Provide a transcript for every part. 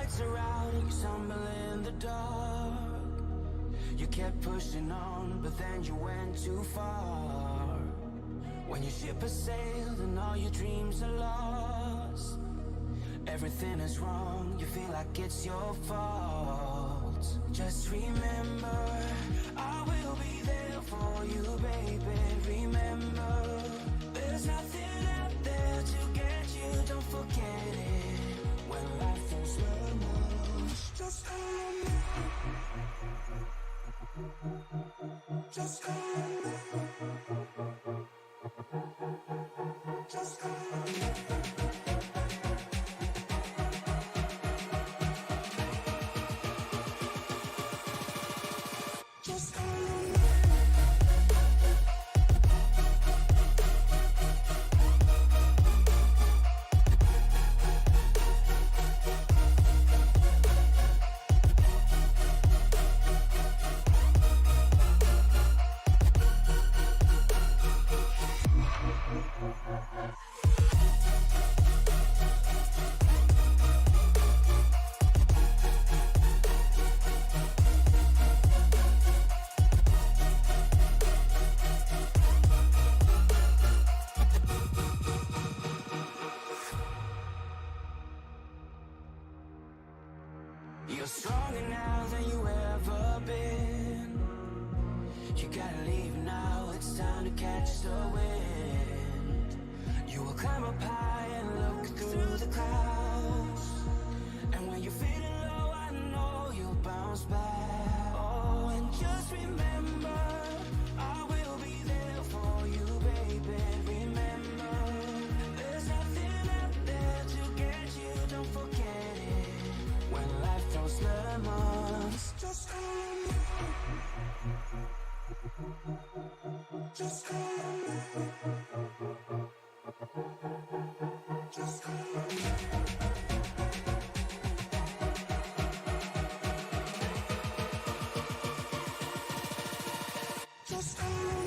lights are out, you stumble in the dark. You kept pushing on, but then you went too far. When your ship has sailed and all your dreams are lost, everything is wrong, you feel like it's your fault. Just remember, I will be there for you, baby. Remember, there's nothing out there to get you, don't forget it. When life is lemons, just call me. Just call me. Just call me. You're stronger now than you ever been. You gotta leave now, it's time to catch the wind. You will climb up high and look through the clouds. And when you're feeling low, I know you'll bounce back. Oh, and just remember, I will be there for you, baby. Remember, there's nothing out there to get you, don't forget it. When life throws lemons, just call me. Just call me. Just call me. Just call me.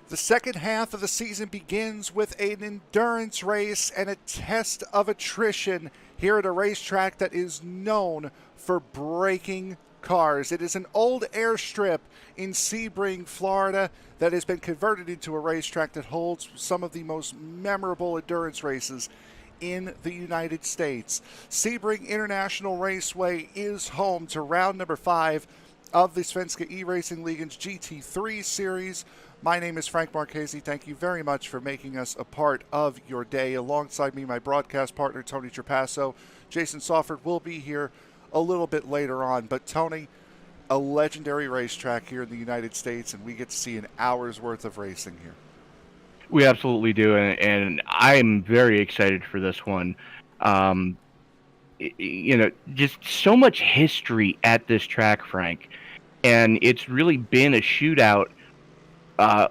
The second half of the season begins with an endurance race and a test of attrition here at a racetrack that is known for breaking cars. It is an old airstrip in Sebring, Florida, that has been converted into a racetrack that holds some of the most memorable endurance races in the United States. Sebring International Raceway is home to round number 5 of the Svenska eRacingligan's GT3 series. My name is Frank Marchese. Thank you very much for making us a part of your day. Alongside me, my broadcast partner, Tony Trapasso. Jason Sawford will be here a little bit later on. But Tony, a legendary racetrack here in the United States, and we get to see an hour's worth of racing here. We absolutely do, and I'm very excited for this one. Just so much history at this track, Frank, and it's really been a shootout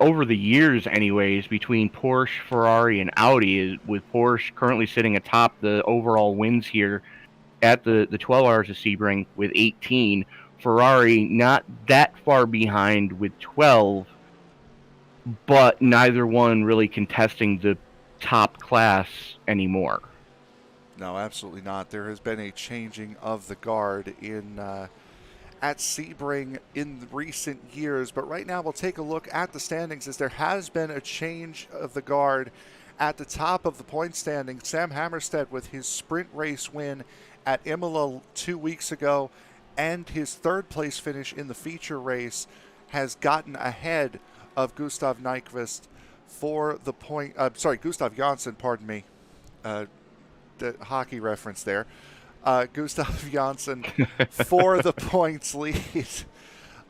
over the years anyways, between Porsche, Ferrari, and Audi, with Porsche currently sitting atop the overall wins here at the 12 Hours of Sebring with 18. Ferrari not that far behind with 12, but neither one really contesting the top class anymore. No, absolutely not. There has been a changing of the guard at Sebring in recent years, but right now we'll take a look at the standings, as there has been a change of the guard at the top of the point standing. Sam Hammarstedt with his sprint race win at Imola 2 weeks ago and his third place finish in the feature race has gotten ahead of Gustav Nyquist for the point. Gustav Jonsson, pardon me. The hockey reference there. Gustav Jonsson for the points lead.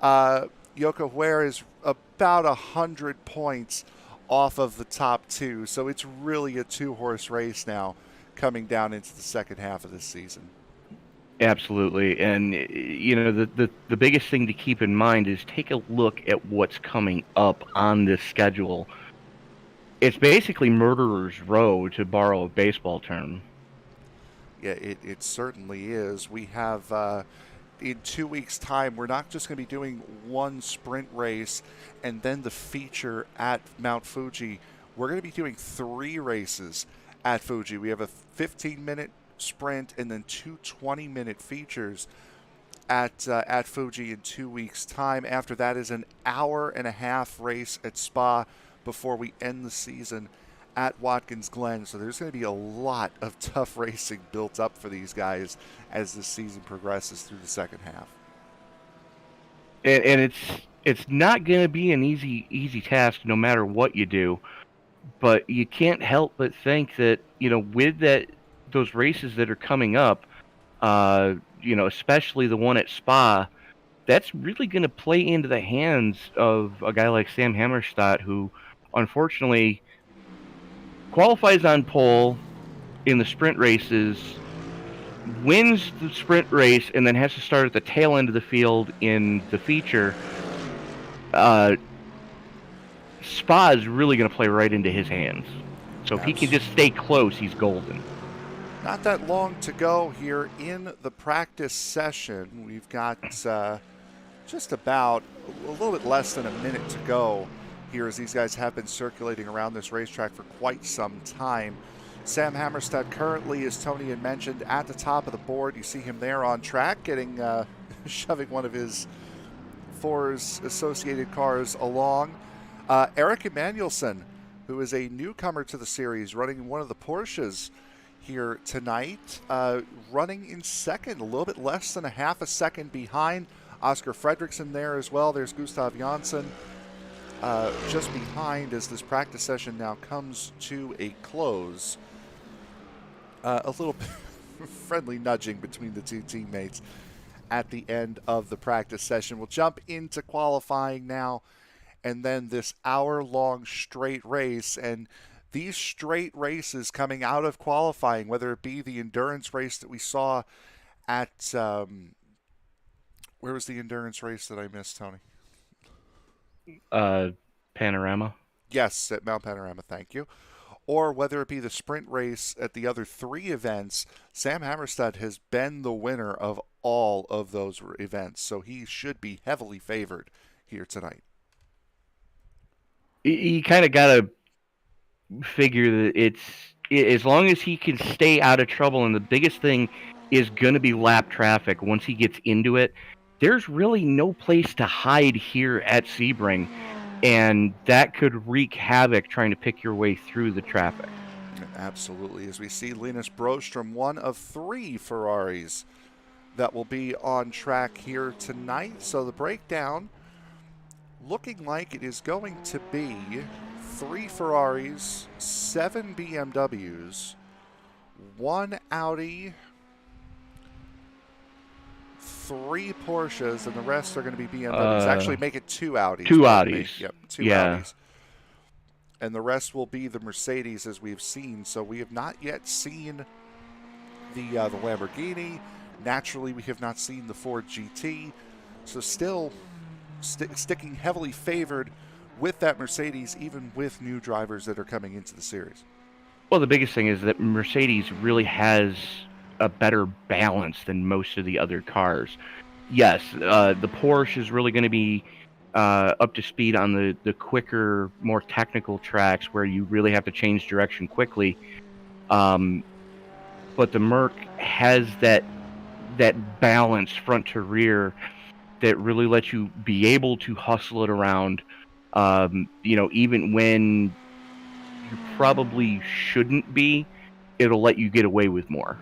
Jocke Sjöö is about 100 points off of the top two, so it's really a two-horse race now coming down into the second half of this season. Absolutely, and the biggest thing to keep in mind is take a look at what's coming up on this schedule. It's basically murderer's row, to borrow a baseball term. Yeah, it certainly is. We have in 2 weeks' time, we're not just going to be doing one sprint race and then the feature at Mount Fuji. We're going to be doing 3 races at Fuji. We have a 15-minute sprint and then 2 20-minute features at Fuji in 2 weeks' time. After that is an hour-and-a-half race at Spa before we end the season at Watkins Glen. So there's going to be a lot of tough racing built up for these guys as the season progresses through the second half. And it's not going to be an easy task no matter what you do. But you can't help but think that, with those races that are coming up, especially the one at Spa, that's really going to play into the hands of a guy like Sam Hammarstedt, who unfortunately qualifies on pole in the sprint races, wins the sprint race, and then has to start at the tail end of the field in the feature. Spa is really going to play right into his hands. So if he can just stay close, he's golden. Not that long to go here in the practice session. We've got just about a little bit less than a minute to go here, as these guys have been circulating around this racetrack for quite some time. Sam Hammarstedt currently, as Tony had mentioned, at the top of the board. You see him there on track, getting shoving one of his Force associated cars along. Erik Emanuelsson, who is a newcomer to the series, running one of the Porsches here tonight, running in second, a little bit less than a half a second behind. Oscar Fredriksson there as well. There's Gustav Jonsson just behind as this practice session now comes to a close. A little friendly nudging between the two teammates at the end of the practice session. We'll jump into qualifying now, and then this hour-long straight race. And these straight races coming out of qualifying, whether it be the endurance race that we saw at where was the endurance race that I missed, Tony? Panorama. Yes, at Mount Panorama, thank you. Or whether it be the sprint race at the other 3 events, Sam Hammarstedt has been the winner of all of those events, so he should be heavily favored here tonight. You kind of got to figure that as long as he can stay out of trouble, and the biggest thing is going to be lap traffic once he gets into it, there's really no place to hide here at Sebring, and that could wreak havoc trying to pick your way through the traffic. Absolutely. As we see Linus Broström, one of 3 Ferraris that will be on track here tonight. So the breakdown looking like it is going to be 3 Ferraris, 7 BMWs, 1 Audi, 3 Porsches, and the rest are going to be BMWs. Actually, make it 2 Audis. 2 Audis. Yep, 2 Audis. And the rest will be the Mercedes, as we've seen. So we have not yet seen the Lamborghini. Naturally, we have not seen the Ford GT. So still sticking heavily favored with that Mercedes, even with new drivers that are coming into the series. Well, the biggest thing is that Mercedes really has a better balance than most of the other cars. Yes, the Porsche is really going to be up to speed on the quicker, more technical tracks where you really have to change direction quickly. But the Merc has that balance front to rear that really lets you be able to hustle it around, even when you probably shouldn't be, it'll let you get away with more.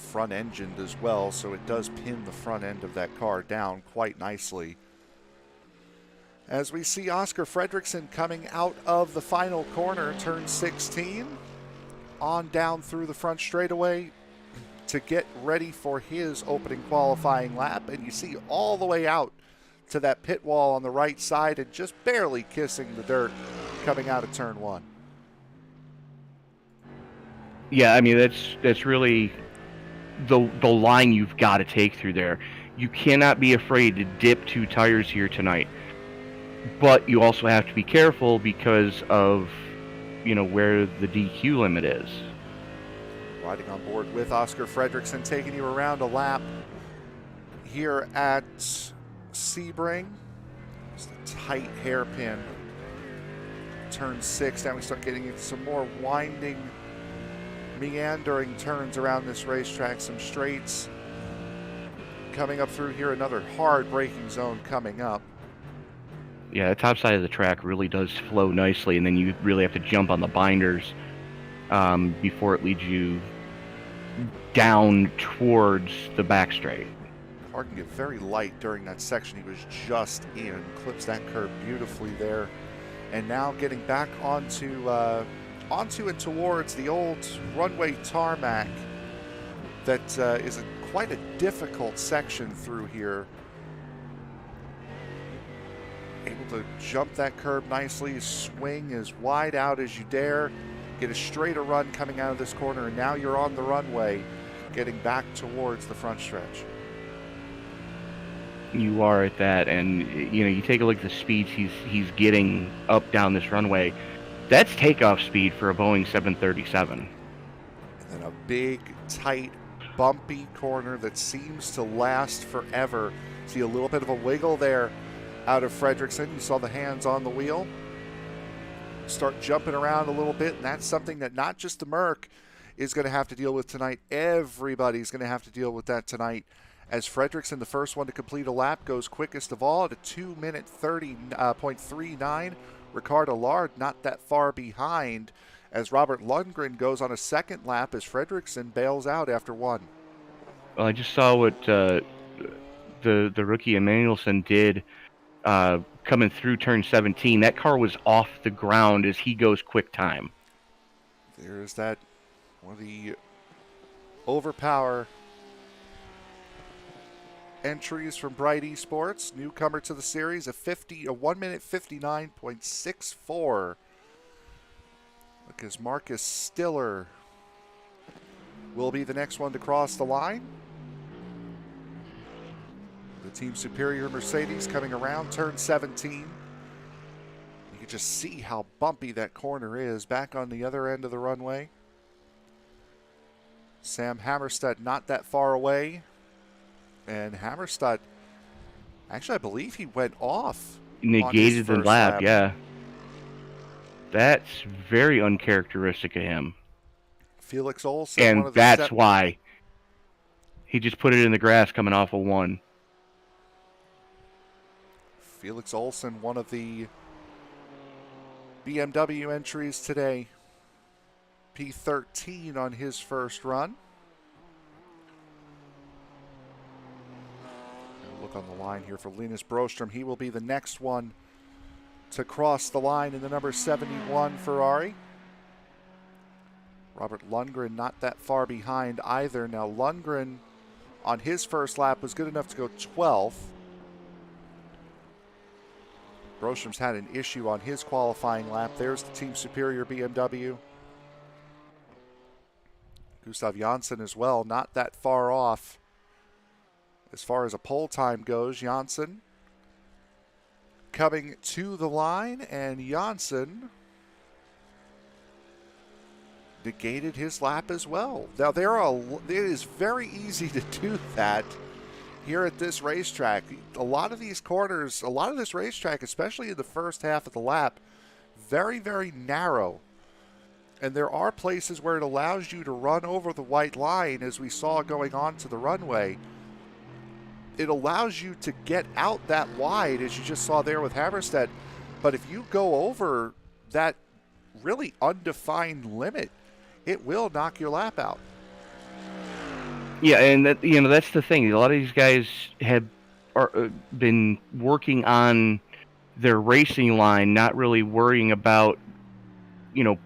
front-engined as well, so it does pin the front end of that car down quite nicely. As we see Oscar Fredriksson coming out of the final corner, turn 16, on down through the front straightaway to get ready for his opening qualifying lap. And you see all the way out to that pit wall on the right side and just barely kissing the dirt coming out of turn 1. Yeah, I mean, that's really the line you've got to take through there. You cannot be afraid to dip 2 tires here tonight. But you also have to be careful because of, where the DQ limit is. Riding on board with Oscar Fredriksson, taking you around a lap here at Sebring. Just a tight hairpin. Turn 6, now we start getting into some more winding, meandering turns around this racetrack. Some straights coming up through here. Another hard braking zone coming up. Yeah, the top side of the track really does flow nicely, and then you really have to jump on the binders before it leads you down towards the back straight. Car can get very light during that section he was just in. Clips that curve beautifully there. And now getting back onto and towards the old runway tarmac that is quite a difficult section through here. Able to jump that curb nicely, swing as wide out as you dare, get as straight a run coming out of this corner, and now you're on the runway getting back towards the front stretch. You are at that, and you take a look at the speeds he's getting up down this runway. That's takeoff speed for a Boeing 737. And then a big, tight, bumpy corner that seems to last forever. See a little bit of a wiggle there out of Fredriksson. You saw the hands on the wheel. Start jumping around a little bit, and that's something that not just the Merc is going to have to deal with tonight. Everybody's going to have to deal with that tonight, as Fredriksson, the first one to complete a lap, goes quickest of all at a 2-minute 30.39. Ricardo Lard not that far behind, as Robert Lundgren goes on a second lap as Fredriksson bails out after 1. Well, I just saw what the rookie Emmanuelson did coming through turn 17. That car was off the ground as he goes quick time. There's that, one of the overpower entries from Bright Esports, newcomer to the series, a 1-minute 59.64. Look, as Marcus Stiller will be the next one to cross the line. The Team Superior Mercedes coming around turn 17. You can just see how bumpy that corner is back on the other end of the runway. Sam Hammarstedt not that far away. And Hammarstedt, actually I believe he went off. Negated the lap, yeah. That's very uncharacteristic of him. Felix Olsen. And that's why he just put it in the grass coming off of 1. Felix Olsen, one of the BMW entries today. P13 on his first run. Look on the line here for Linus Broström. He will be the next one to cross the line in the number 71 Ferrari. Robert Lundgren not that far behind either. Now Lundgren on his first lap was good enough to go 12th. Broström's had an issue on his qualifying lap. There's the Team Superior BMW. Gustav Jonsson as well, not that far off. As far as a pole time goes, Jonsson coming to the line, and Jonsson negated his lap as well. Now, it is very easy to do that here at this racetrack. A lot of these corners, a lot of this racetrack, especially in the first half of the lap, very, very narrow. And there are places where it allows you to run over the white line, as we saw going on to the runway. It allows you to get out that wide, as you just saw there with Hammarstedt. But if you go over that really undefined limit, it will knock your lap out. Yeah, and that's the thing. A lot of these guys have been working on their racing line, not really worrying about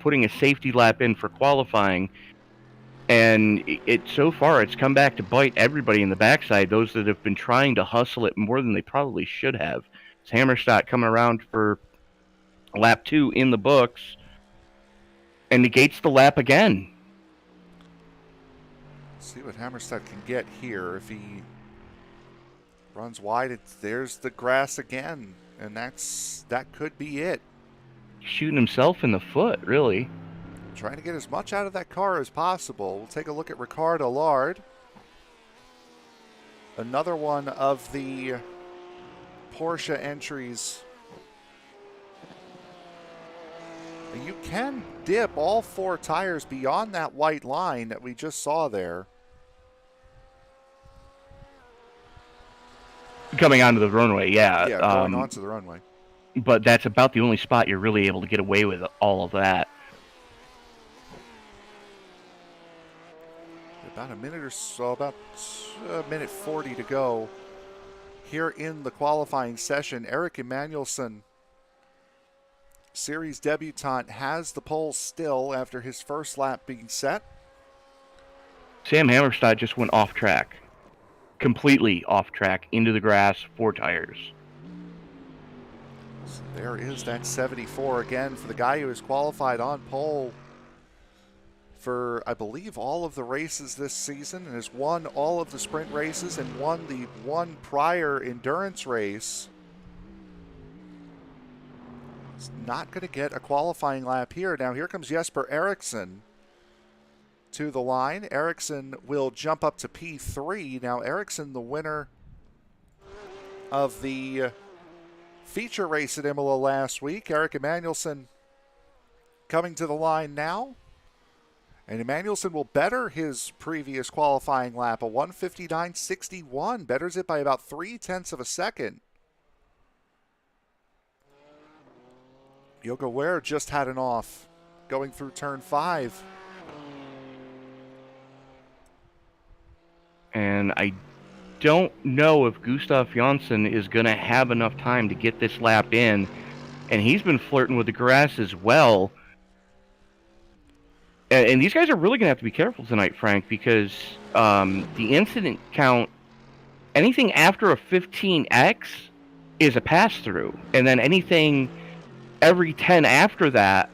putting a safety lap in for qualifying. And so far it's come back to bite everybody in the backside. Those that have been trying to hustle it more than they probably should have. It's Hammarstedt coming around for lap 2 in the books and negates the lap again. See what Hammarstedt can get here. If he runs wide, there's the grass again, and that could be it. Shooting himself in the foot, really. Trying to get as much out of that car as possible. We'll take a look at Ricard Allard. Another one of the Porsche entries. You can dip all 4 tires beyond that white line that we just saw there. Coming onto the runway, yeah. Yeah, going onto the runway. But that's about the only spot you're really able to get away with all of that. About a minute or so, about a minute 40 to go here in the qualifying session. Erik Emanuelsson, series debutant, has the pole still after his first lap being set. Sam Hammarstedt just went off track. Completely off track, into the grass, 4 tires. So there is that 74 again for the guy who has qualified on pole for, I believe, all of the races this season and has won all of the sprint races and won the one prior endurance race. He's not going to get a qualifying lap here. Now here comes Jesper Eriksson to the line. Eriksson will jump up to P3. Now Eriksson, the winner of the feature race at Imola last week. Erik Emanuelsson coming to the line now. And Emanuelsson will better his previous qualifying lap, a 1:59.61. Betters it by about 0.3 of a second. Jocke Sjöö just had an off going through turn 5. And I don't know if Gustav Jonsson is going to have enough time to get this lap in. And he's been flirting with the grass as well. And these guys are really going to have to be careful tonight, Frank, because the incident count, anything after a 15X is a pass-through. And then anything every 10 after that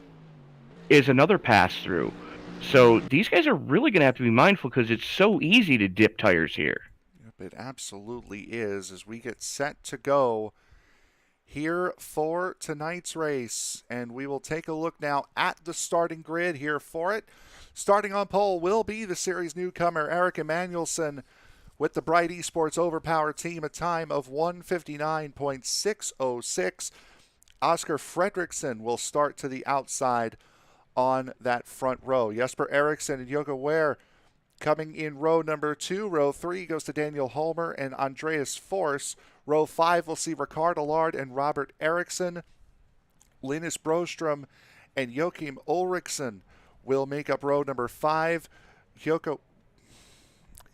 is another pass-through. So these guys are really going to have to be mindful because it's so easy to dip tires here. Yep, it absolutely is as we get set to go here for tonight's race. And we will take a look now at the starting grid here for it. Starting on pole will be the series newcomer Erik Emanuelsson with the Bright Esports Overpower team, a time of 1:59.606. Oscar Fredriksson will start to the outside on that front row. Jesper Eriksson and Jocke Sjöö coming in row number 2. Row 3 goes to Daniel Holmer and Andreas Forss. Row 5 will see Ricard Allard and Robert Eriksson. Linus Broström and Joachim Ulriksson will make up row number 5. Jocke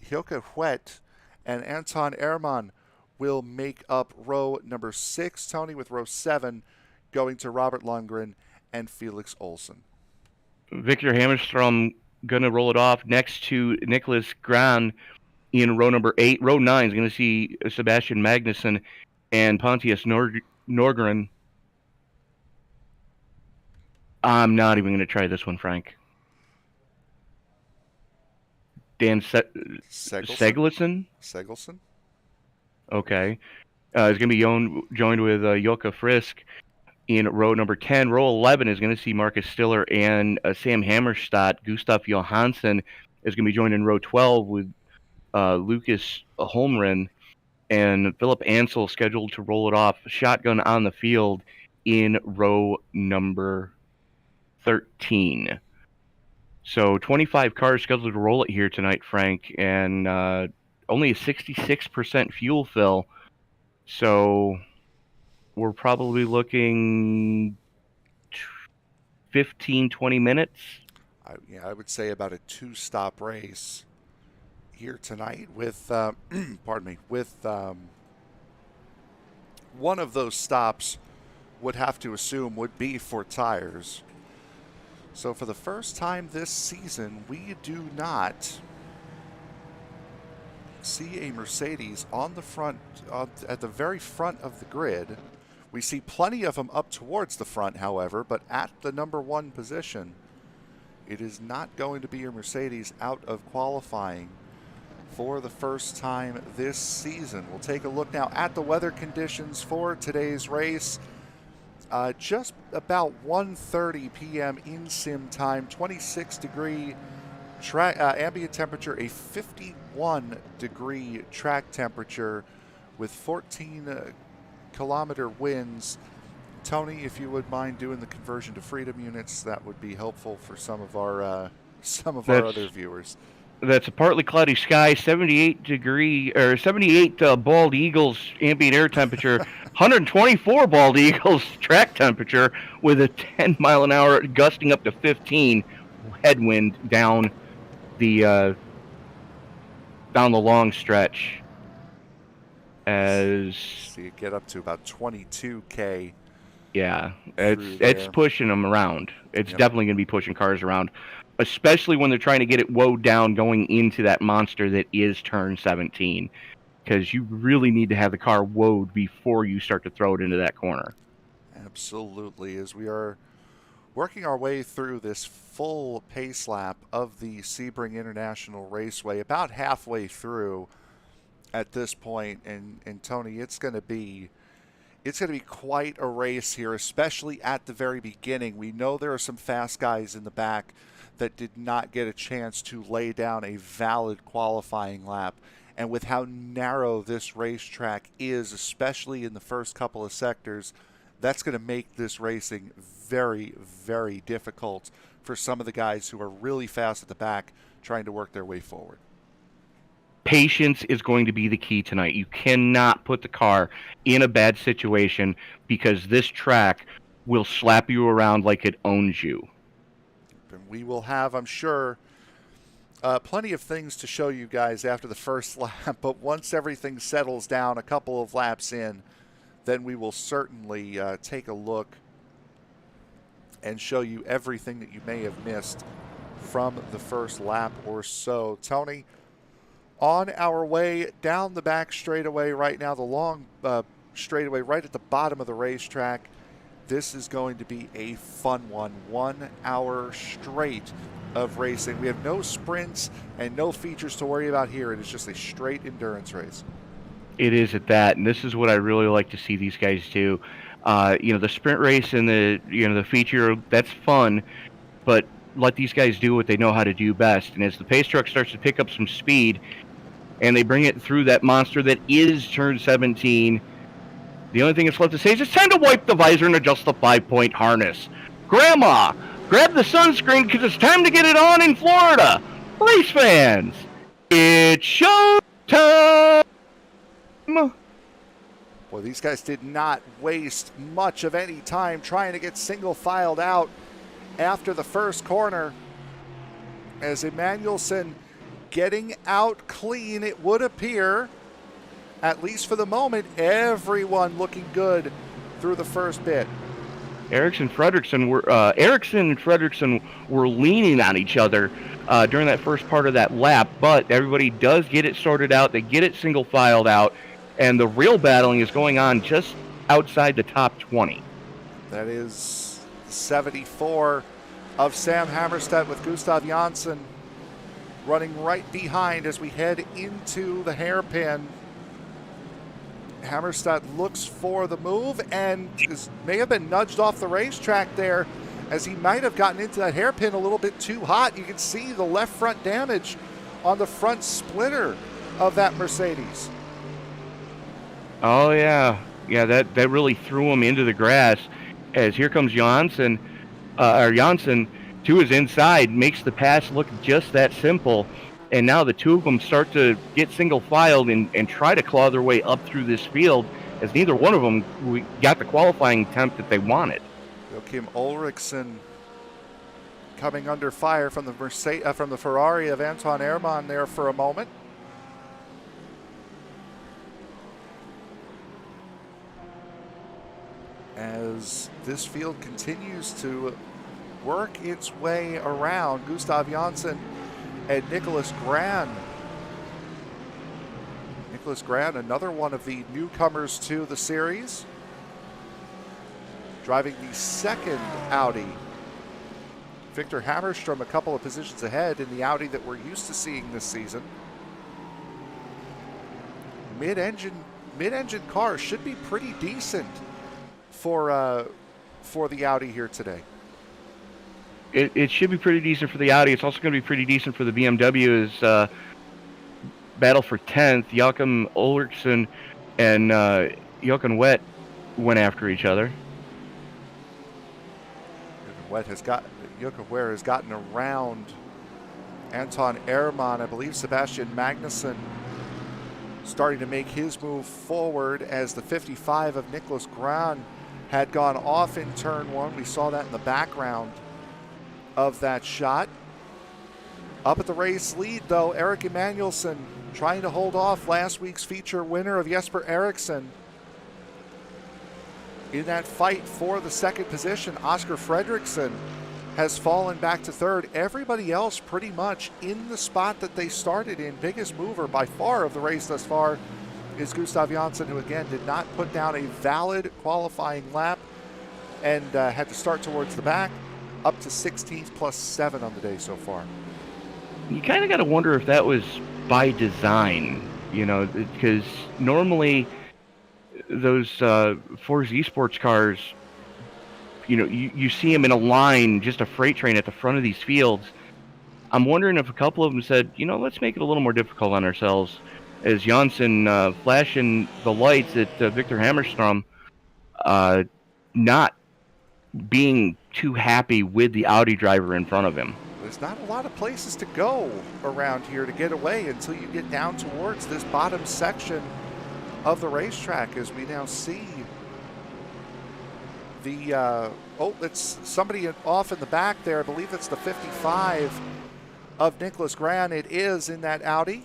Sjöö and Anton Ehrman will make up row number 6. Tony, with row 7 going to Robert Lundgren and Felix Olsson. Victor Hammerstrom going to roll it off next to Nicholas Gran in row number 8. Row 9 is going to see Sebastian Magnusson and Pontius Norgren. I'm not even going to try this one, Frank. Dan Segelson? Okay. Is going to be joined with Jukka Frisk in row number 10. Row 11 is going to see Marcus Stiller and Sam Hammarstedt. Gustav Johansson is going to be joined in row 12 with Lucas Holmgren, and Philip Ansel scheduled to roll it off shotgun on the field in row number 13. So 25 cars scheduled to roll it here tonight, Frank, and only a 66% fuel fill. So we're probably looking 15, 20 minutes. I would say about a 2-stop race here tonight with, pardon me, with one of those stops would have to assume would be for tires. So for the first time this season, we do not see a Mercedes on the front, at the very front of the grid. We see plenty of them up towards the front, however, but at the number 1 position, it is not going to be a Mercedes out of qualifying for the first time this season. We'll take a look now at the weather conditions for today's race. Just about 1:30 p.m. in sim time, 26 degree ambient temperature, a 51 degree track temperature with 14 kilometer winds. Tony, if you would mind doing the conversion to freedom units, that would be helpful for some of our other viewers. That's a partly cloudy sky, 78 bald eagles ambient air temperature, 124 bald eagles track temperature with a 10 mile an hour gusting up to 15 headwind down the long stretch. As so you get up to about 22K. Yeah, it's pushing them around. It's definitely going to be pushing cars around, especially when they're trying to get it woed down going into that monster that is turn 17, because you really need to have the car woed before you start to throw it into that corner. Absolutely. As we are working our way through this full pace lap of the Sebring International Raceway, about halfway through at this point, and Tony, it's going to be quite a race here, especially at the very beginning. We know there are some fast guys in the back that did not get a chance to lay down a valid qualifying lap. And with how narrow this racetrack is, especially in the first couple of sectors, that's going to make this racing very, very difficult for some of the guys who are really fast at the back trying to work their way forward. Patience is going to be the key tonight. You cannot put the car in a bad situation, because this track will slap you around like it owns you. And we will have, I'm sure, plenty of things to show you guys after the first lap, but once everything settles down a couple of laps in, then we will certainly take a look and show you everything that you may have missed from the first lap or so. Tony, on our way down the back straightaway right now, the long straightaway right at the bottom of the racetrack. This is going to be a fun one. 1 hour straight of racing. We have no sprints and no features to worry about here. It is just a straight endurance race. It is at that, and this is what I really like to see these guys do. The sprint race and the feature, that's fun, but let these guys do what they know how to do best. And as the pace truck starts to pick up some speed, and they bring it through that monster that is turn 17, the only thing that's left to say is it's time to wipe the visor and adjust the 5-point harness. Grandma, grab the sunscreen because it's time to get it on in Florida. Race fans, it's show time. Well, these guys did not waste much of any time trying to get single filed out after the first corner, as Emmanuelson getting out clean, it would appear, at least for the moment. Everyone looking good through the first bit. Eriksson and Fredriksson were leaning on each other during that first part of that lap, but everybody does get it sorted out. They get it single filed out, and the real battling is going on just outside the top 20. That is 74 of Sam Hammarstedt with Gustav Jonsson running right behind as we head into the hairpin. Hammarstedt looks for the move and may have been nudged off the racetrack there, as he might have gotten into that hairpin a little bit too hot. You can see the left front damage on the front splitter of that Mercedes. Oh, yeah. Yeah, that really threw him into the grass, as here comes Jonsson to his inside, makes the pass look just that simple. And now the two of them start to get single filed and try to claw their way up through this field, as neither one of them got the qualifying attempt that they wanted. Joachim Ulrichsen coming under fire from the Ferrari of Anton Ehrmann there for a moment. as this field continues to work its way around. Gustav Jonsson and Nicholas Gran. Nicholas Gran, another one of the newcomers to the series, driving the second Audi. Victor Hammerstrom a couple of positions ahead in the Audi that we're used to seeing this season. Mid-engine cars should be pretty decent for the Audi here today. It should be pretty decent for the Audi. It's also going to be pretty decent for the BMW. As battle for 10th, Joachim Ulrichsen and Jochen Wett went after each other. Jochen Wett has gotten around Anton Ehrmann. I believe Sebastian Magnussen starting to make his move forward as the 55 of Nicholas Gran had gone off in turn one. We saw that in the background of that shot. Up at the race lead, though, Erik Emanuelsson trying to hold off last week's feature winner of Jesper Eriksson. In that fight for the second position, Oscar Fredriksson has fallen back to third. Everybody else pretty much in the spot that they started in. Biggest mover by far of the race thus far is Gustav Jonsson, who again did not put down a valid qualifying lap and had to start towards the back, up to 16th plus 7 on the day so far. You kind of got to wonder if that was by design, because normally those Forza Esports cars, you see them in a line, just a freight train at the front of these fields. I'm wondering if a couple of them said, let's make it a little more difficult on ourselves, as Jonsson flashing the lights at Victor Hammerstrom, not being too happy with the Audi driver in front of him. There's not a lot of places to go around here to get away until you get down towards this bottom section of the racetrack, as we now see the it's somebody off in the back there. I believe it's the 55 of Nicholas Gran. It is in that Audi.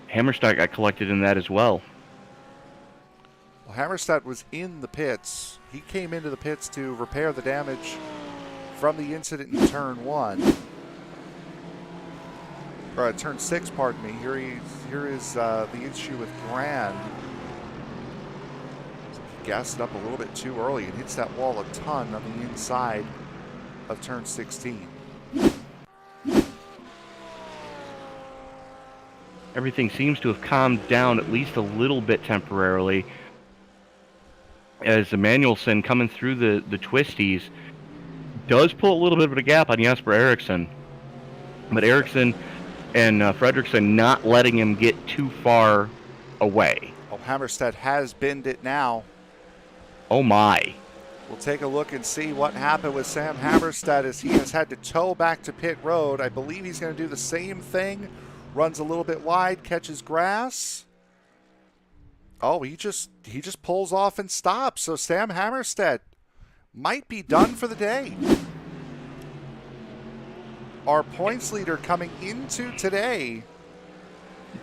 Hammerstedt got collected in that as well. Well, Hammerstedt was in the pits. He came into the pits to repair the damage from the incident in turn 1. Or turn 6, pardon me. Here is the issue with Gran. He gassed it up a little bit too early and hits that wall a ton on the inside of turn 16. Everything seems to have calmed down at least a little bit temporarily, as Emanuelsson coming through the twisties does pull a little bit of a gap on Jesper Eriksson. But Eriksson and Fredriksson not letting him get too far away. Oh, Hammerstedt has binned it now. Oh my. We'll take a look and see what happened with Sam Hammerstedt as he has had to tow back to pit road. I believe he's going to do the same thing. Runs a little bit wide, catches grass. Oh, he just pulls off and stops. So Sam Hammerstedt might be done for the day. Our points leader coming into today.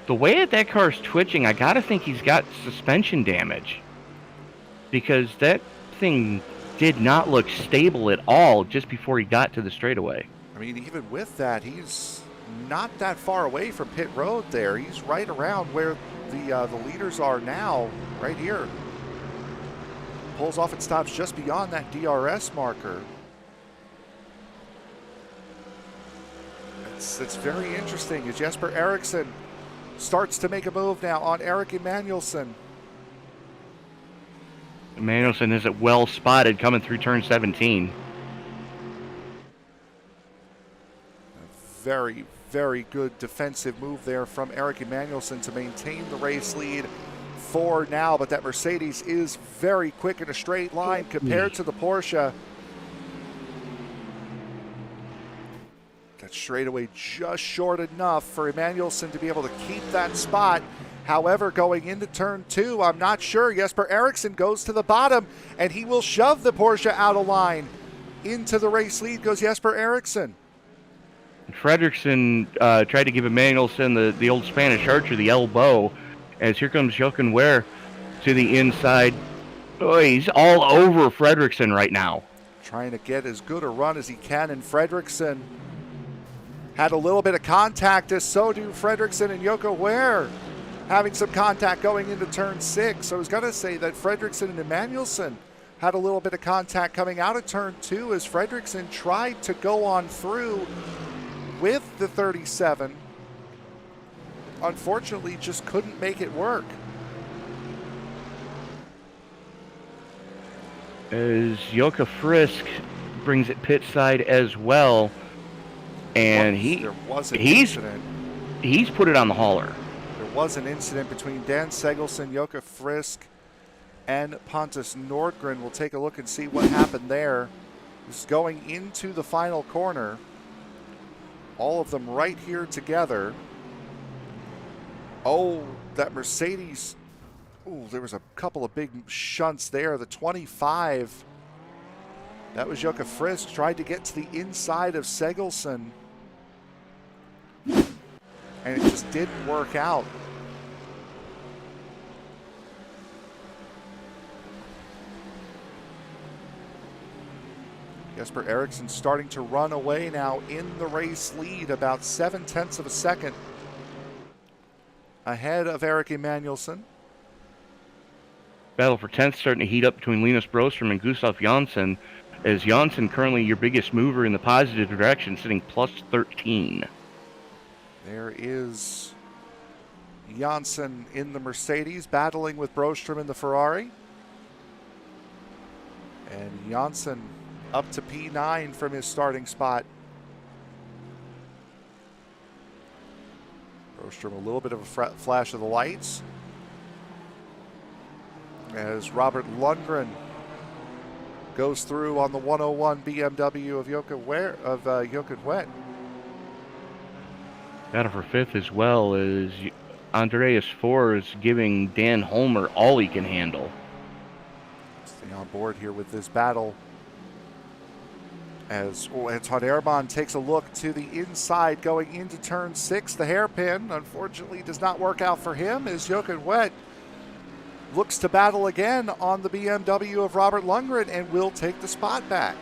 The way that car's twitching, I gotta think he's got suspension damage, because that thing did not look stable at all just before he got to the straightaway. I mean, even with that, he's not that far away from pit road there. He's right around where the leaders are now, right here. Pulls off and stops just beyond that DRS marker. It's very interesting as Jesper Eriksson starts to make a move now on Erik Emanuelsson. Emanuelsson is it well spotted coming through turn 17. A very, very good defensive move there from Erik Emanuelsson to maintain the race lead for now, but that Mercedes is very quick in a straight line compared to the Porsche. That straightaway just short enough for Emanuelsson to be able to keep that spot. However, going into turn 2, I'm not sure. Jesper Eriksson goes to the bottom, and he will shove the Porsche out of line. Into the race lead goes Jesper Eriksson. Fredriksson tried to give Emanuelsson the old Spanish archer the elbow, as here comes Jochen Wett to the inside. Oh, he's all over Fredriksson right now. Trying to get as good a run as he can, and Fredriksson had a little bit of contact, as so do Fredriksson and Jocke Sjöö having some contact going into turn 6. I was going to say that Fredriksson and Emanuelsson had a little bit of contact coming out of turn 2 as Fredriksson tried to go on through with the 37. Unfortunately, just couldn't make it work. As Jocke Frisk brings it pit side as well, and he's put it on the hauler. There was an incident between Dan Segelson, Jocke Frisk, and Pontus Nordgren. We'll take a look and see what happened there. This is going into the final corner. All of them right here together. Oh, that Mercedes. Ooh, there was a couple of big shunts there. The 25. That was Jocke Frisk. Tried to get to the inside of Segelson. And it just didn't work out. Jesper Eriksson starting to run away now in the race lead, about 0.7 of a second ahead of Erik Emanuelsson. Battle for 10th starting to heat up between Linus Broström and Gustav Jonsson, as Jonsson currently your biggest mover in the positive direction, sitting plus 13. There is Jonsson in the Mercedes battling with Broström in the Ferrari. And Jonsson up to P9 from his starting spot. Broström a little bit of a flash of the lights, as Robert Lundgren goes through on the 101 BMW of Jocke Sjöö. Battle for 5th as well, as Andreas Fors giving Dan Holmer all he can handle. Stay on board here with this battle, as Anton Ehrmann takes a look to the inside going into turn 6. The hairpin, unfortunately, does not work out for him, as Jocke Sjöö looks to battle again on the BMW of Robert Lundgren and will take the spot back.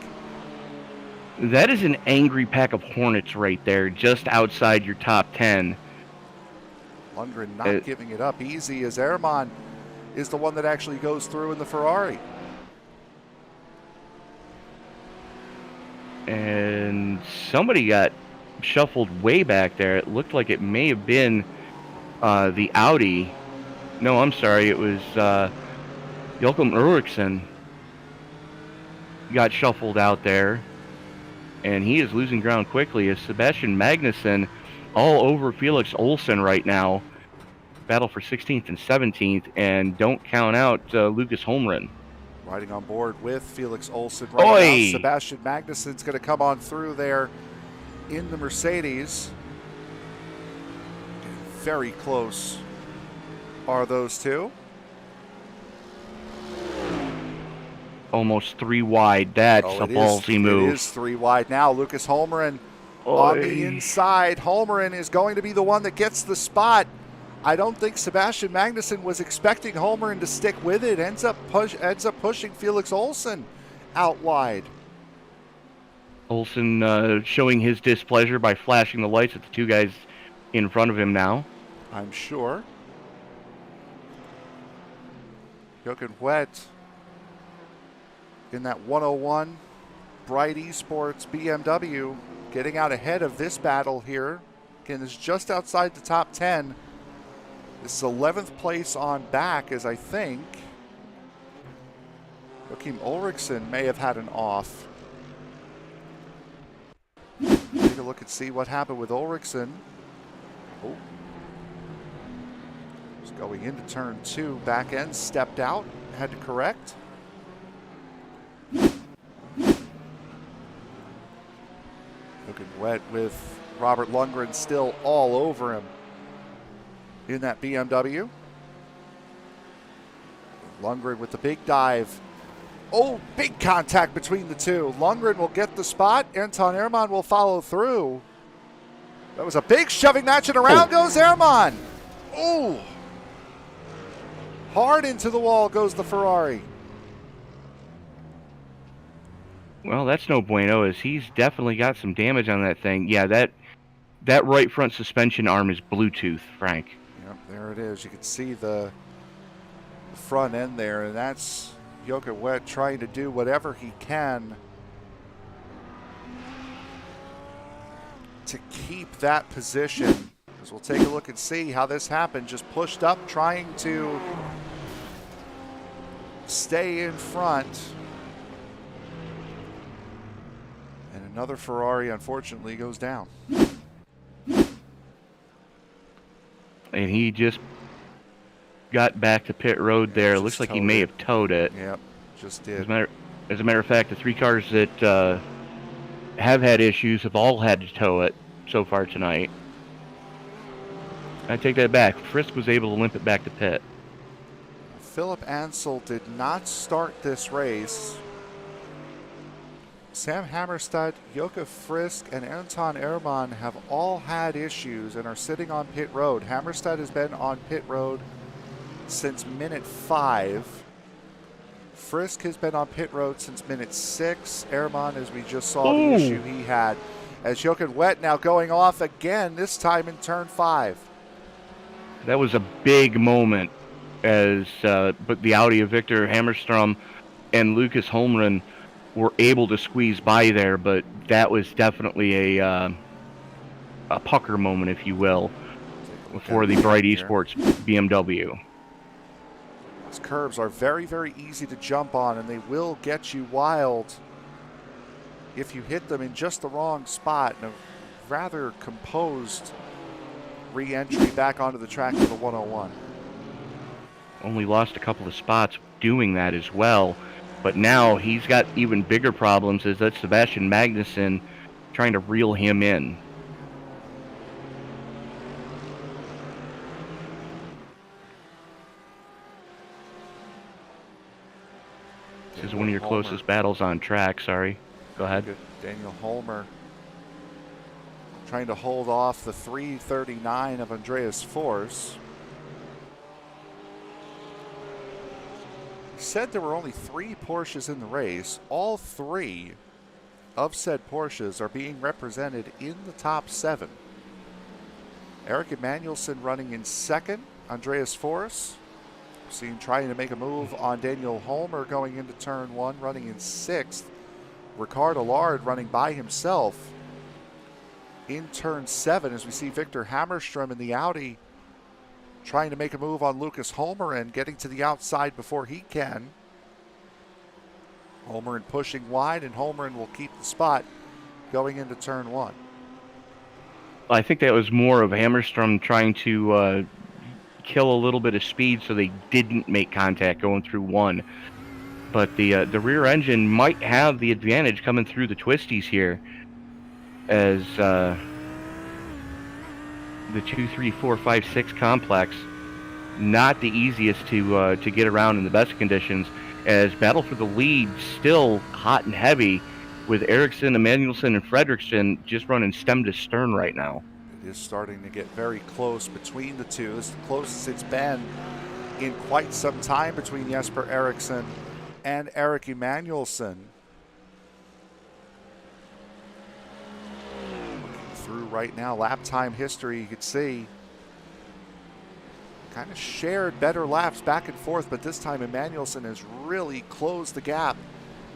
That is an angry pack of hornets right there, just outside your top 10. Lundgren not giving it up easy, as Ehrmann is the one that actually goes through in the Ferrari. And somebody got shuffled way back there. It looked like it may have been the Audi. No, I'm sorry. It was Joachim Eriksson got shuffled out there. And he is losing ground quickly, as Sebastian Magnusson all over Felix Olsson right now. Battle for 16th and 17th, and don't count out Lucas Holmgren. Riding on board with Felix Olsson right now. Sebastian Magnusson's going to come on through there in the Mercedes. Very close are those two. Almost 3 wide. That's a ballsy move. It is 3 wide now. Lucas Holmgren on the inside. Holmgren is going to be the one that gets the spot. I don't think Sebastian Magnusson was expecting Holmgren to stick with it. Ends up pushing Felix Olsson out wide. Olsson showing his displeasure by flashing the lights at the 2 guys in front of him now. I'm sure. Jocke Sjöö in that 101 Bright Esports BMW, getting out ahead of this battle here. Again, is just outside the top 10. This is 11th place on back, as I think Joachim Ulrichsen may have had an off. Take a look and see what happened with Ulrichsen. Oh. Just going into turn 2, back end stepped out, had to correct. Looking wet with Robert Lundgren still all over him in that BMW. Lundgren with the big dive. Oh, big contact between the two. Lundgren will get the spot. Anton Ehrmann will follow through. That was a big shoving match, and around goes Ehrmann. Oh. Hard into the wall goes the Ferrari. Well, that's no bueno, as he's definitely got some damage on that thing. Yeah, that right front suspension arm is Bluetooth, Frank. Yep, there it is. You can see the front end there, and that's Jocke Sjöö trying to do whatever he can to keep that position. As we'll take a look and see how this happened. Just pushed up, trying to stay in front. And another Ferrari, unfortunately, goes down. And he just got back to pit road there. It looks like he may have towed it. Yep, just did. As a matter of fact, the three cars that have had issues have all had to tow it so far tonight. I take that back. Frisk was able to limp it back to pit. Philip Ansel did not start this race. Sam Hammarstedt, Jocke Frisk, and Anton Ehrman have all had issues and are sitting on pit road. Hammarstedt has been on pit road since minute 5. Frisk has been on pit road since minute 6. Ehrman, as we just saw, the issue he had. As Jocke Sjöö now going off again, this time in turn 5. That was a big moment as but the Audi of Victor Hammerstrom and Lucas Holmgren were able to squeeze by there, but that was definitely a pucker moment, if you will, for the Bright Esports BMW. These curbs are very, very easy to jump on, and they will get you wild if you hit them in just the wrong spot. And a rather composed re-entry back onto the track for the 101. Only lost a couple of spots doing that as well, but now he's got even bigger problems, as that's Sebastian Magnussen trying to reel him in. This is one of your closest battles on track. Sorry. Go ahead. Daniel Holmer trying to hold off the 339 of Andreas Force. Said there were only 3 Porsches in the race. All 3 of said Porsches are being represented in the top 7. Eric Emanuelson running in 2nd. Andreas Force seen trying to make a move on Daniel Holmer going into turn 1, running in 6th. Ricard Allard running by himself in turn 7, as we see Victor Hammerstrom in the Audi trying to make a move on Lucas Holmgren, getting to the outside before he can. Holmgren pushing wide, and Holmgren will keep the spot going into turn 1. I think that was more of Hammerstrom trying to kill a little bit of speed so they didn't make contact going through 1. But the rear engine might have the advantage coming through the twisties here, as the 2, 3, 4, 5, 6 complex, not the easiest to get around in the best conditions, as battle for the lead still hot and heavy, with Eriksson, Emanuelson, and Fredriksson just running stem to stern right now. It is starting to get very close between the two. This is the closest it's been in quite some time between Jesper Eriksson and Eric Emanuelson. Looking through right now, lap time history, you can see kind of shared better laps back and forth, but this time Emanuelson has really closed the gap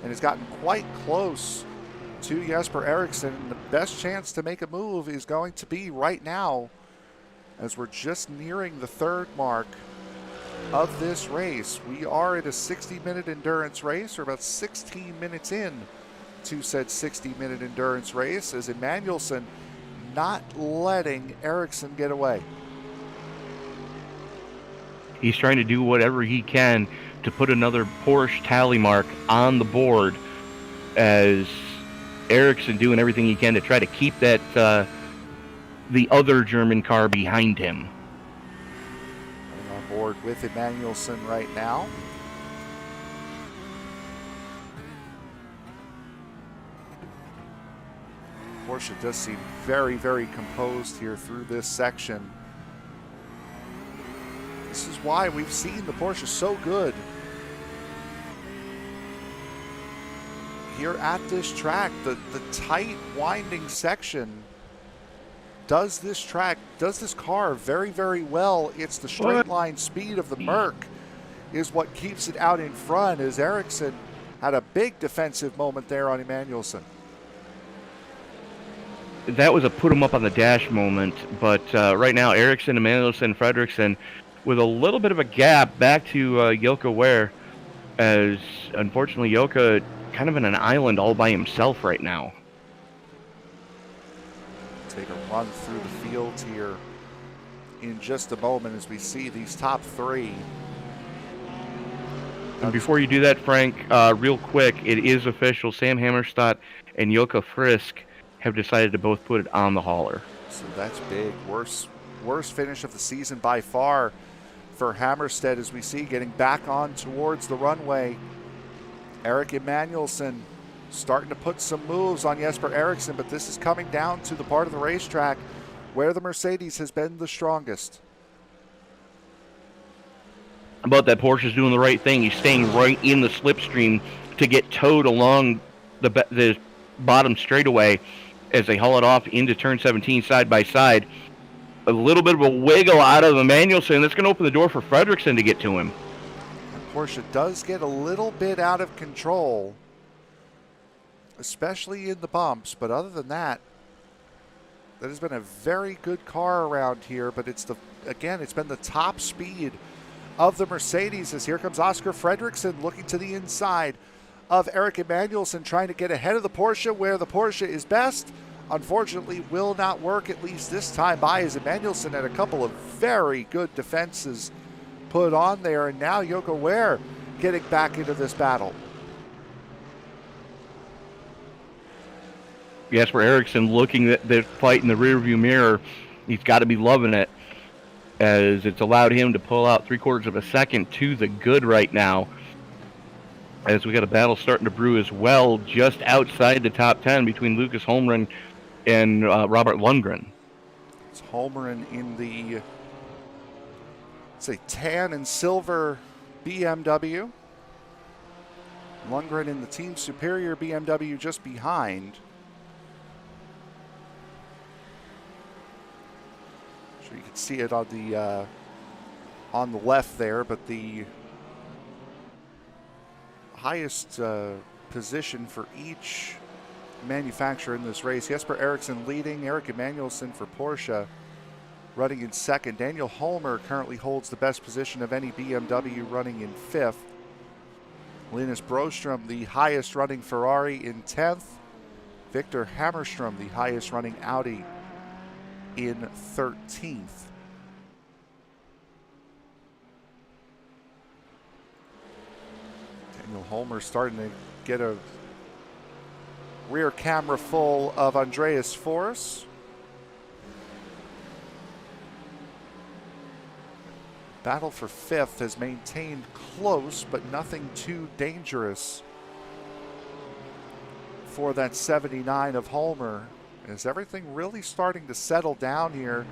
and has gotten quite close to Jesper Eriksson. The best chance to make a move is going to be right now, as we're just nearing the 3rd mark of this race. We are at a 60-minute endurance race, or about 16 minutes in to said 60-minute endurance race, as Emanuelson not letting Eriksson get away. He's trying to do whatever he can to put another Porsche tally mark on the board, as Eriksson doing everything he can to try to keep that the other German car behind him. On board with Emanuelson right now. Porsche does seem very, very composed here through this section. This is why we've seen the Porsche so good here at this track. The tight winding section does this car very, very well. It's the straight line speed of the Merc is what keeps it out in front, as Eriksson had a big defensive moment there on Emanuelson. That was a put him up on the dash moment, but right now Eriksson, Emanuelson, Fredriksson with a little bit of a gap back to Jocke Sjöö, as unfortunately Jocke kind of in an island all by himself right now. Take a run through the field here in just a moment as we see these top three. And before you do that, Frank, real quick, it is official. Sam Hammarstedt and Jocke Frisk have decided to both put it on the hauler. So that's big. Worst finish of the season by far for Hammarstedt, as we see getting back on towards the runway. Erik Emanuelson starting to put some moves on Jesper Eriksson, but this is coming down to the part of the racetrack where the Mercedes has been the strongest. But that Porsche's doing the right thing. He's staying right in the slipstream to get towed along the bottom straightaway as they haul it off into turn 17 side by side. A little bit of a wiggle out of Emanuelson. That's going to open the door for Fredriksson to get to him. And Porsche does get a little bit out of control, especially in the bumps, but other than that, that has been a very good car around here. But it's been the top speed of the Mercedes, as here comes Oscar Fredriksson looking to the inside of Erik Emanuelson, trying to get ahead of the Porsche where the Porsche is best. Unfortunately, will not work, at least this time by, as Emanuelson had a couple of very good defenses put on there, and now Jocke Sjöö getting back into this battle. Jesper Eriksson looking at the fight in the rearview mirror. He's got to be loving it, as it's allowed him to pull out 3/4 of a second to the good right now, as we got a battle starting to brew as well just outside the top 10 between Lucas Holmgren and Robert Lundgren. It's Holmgren in the tan and silver BMW. Lundgren in the Team Superior BMW just behind. Sure you can see it on the left there, but the highest position for each manufacturer in this race. Jesper Eriksson leading, Erik Emanuelson for Porsche running in second. Daniel Holmer currently holds the best position of any BMW, running in fifth. Linus Broström, the highest running Ferrari, in 10th. Victor Hammerstrom, the highest running Audi, in 13th. Daniel Holmer starting to get a rear camera full of Andreas Forss. Battle for fifth has maintained close, but nothing too dangerous for that 79 of Holmer. Is everything really starting to settle down here?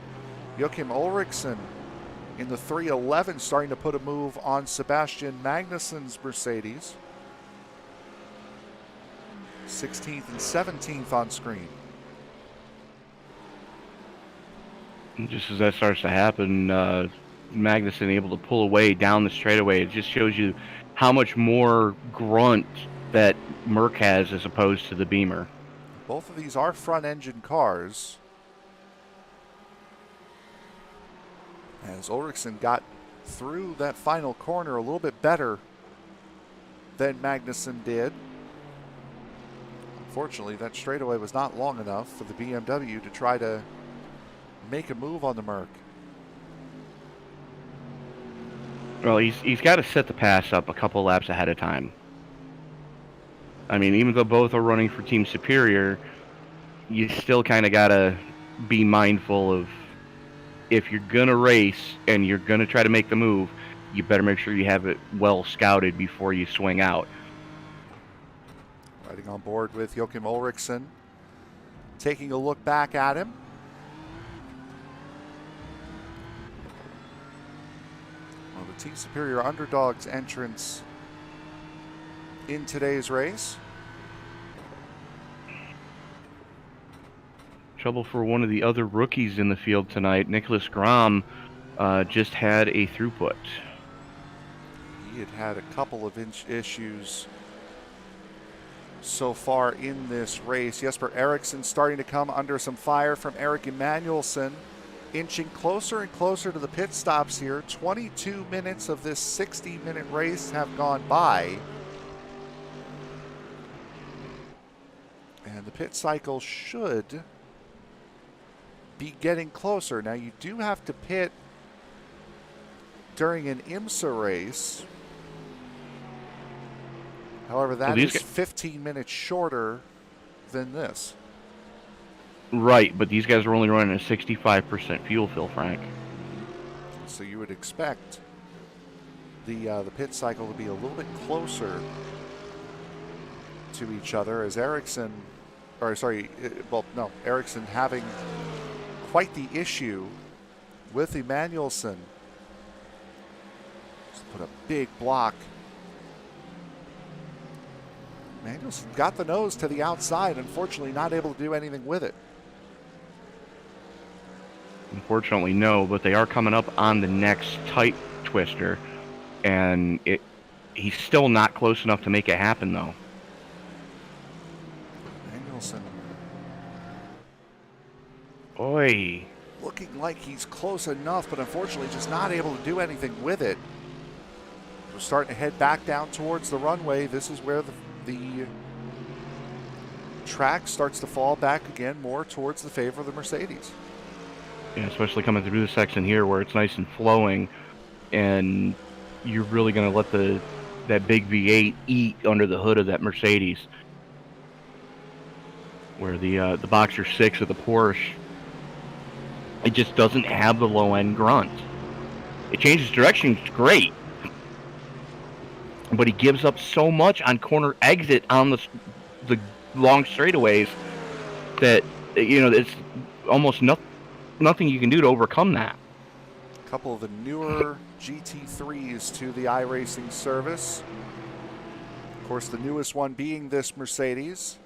Joachim Ulrichsen in the 311 starting to put a move on Sebastian Magnussen's Mercedes. 16th and 17th on screen. Just as that starts to happen, Magnussen able to pull away down the straightaway. It just shows you how much more grunt that Merc has as opposed to the Beamer. Both of these are front engine cars. As Ulrichsen got through that final corner a little bit better than Magnussen did. Unfortunately, that straightaway was not long enough for the BMW to try to make a move on the Merc. Well, he's got to set the pass up a couple laps ahead of time. I mean, even though both are running for Team Superior, you still kind of got to be mindful of, if you're going to race and you're going to try to make the move, you better make sure you have it well scouted before you swing out. Riding on board with Joachim Ulrichsen, taking a look back at him. Well, the Team Superior Underdogs entrance in today's race. Trouble for one of the other rookies in the field tonight. Nicholas Grom just had a throughput. He had a couple of issues so far in this race. Jesper Eriksson starting to come under some fire from Erik Emanuelsson, inching closer and closer to the pit stops here. 22 minutes of this 60-minute race have gone by. And the pit cycle should be getting closer. Now, you do have to pit during an IMSA race. However, that is 15 minutes shorter than this. Right, but these guys are only running a 65% fuel fill, Frank. So you would expect the pit cycle to be a little bit closer to each other, as Eriksson having quite the issue with Emanuelsson. Just put a big block. Emanuelsson got the nose to the outside, unfortunately not able to do anything with it. Unfortunately, no, but they are coming up on the next tight twister, and he's still not close enough to make it happen, though. Emanuelsson. Oy. Looking like he's close enough, but unfortunately just not able to do anything with it. We're starting to head back down towards the runway. This is where the track starts to fall back again more towards the favor of the Mercedes. Yeah, especially coming through the section here where it's nice and flowing, and you're really going to let that big V8 eat under the hood of that Mercedes. Where the Boxer 6 of the Porsche, it just doesn't have the low-end grunt. It changes direction, it's great. But he gives up so much on corner exit on the long straightaways that, it's almost nothing you can do to overcome that. A couple of the newer GT3s to the iRacing service. Of course, the newest one being this Mercedes.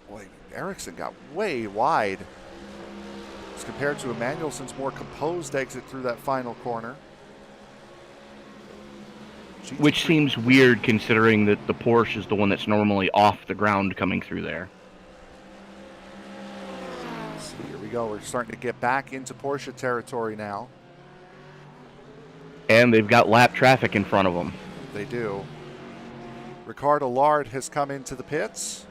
Boy, Eriksson got way wide as compared to Emanuelsson's more composed exit through that final corner. Which seems weird considering that the Porsche is the one that's normally off the ground coming through there. So here we go. We're starting to get back into Porsche territory now. And they've got lap traffic in front of them. They do. Ricardo Lard has come into the pits.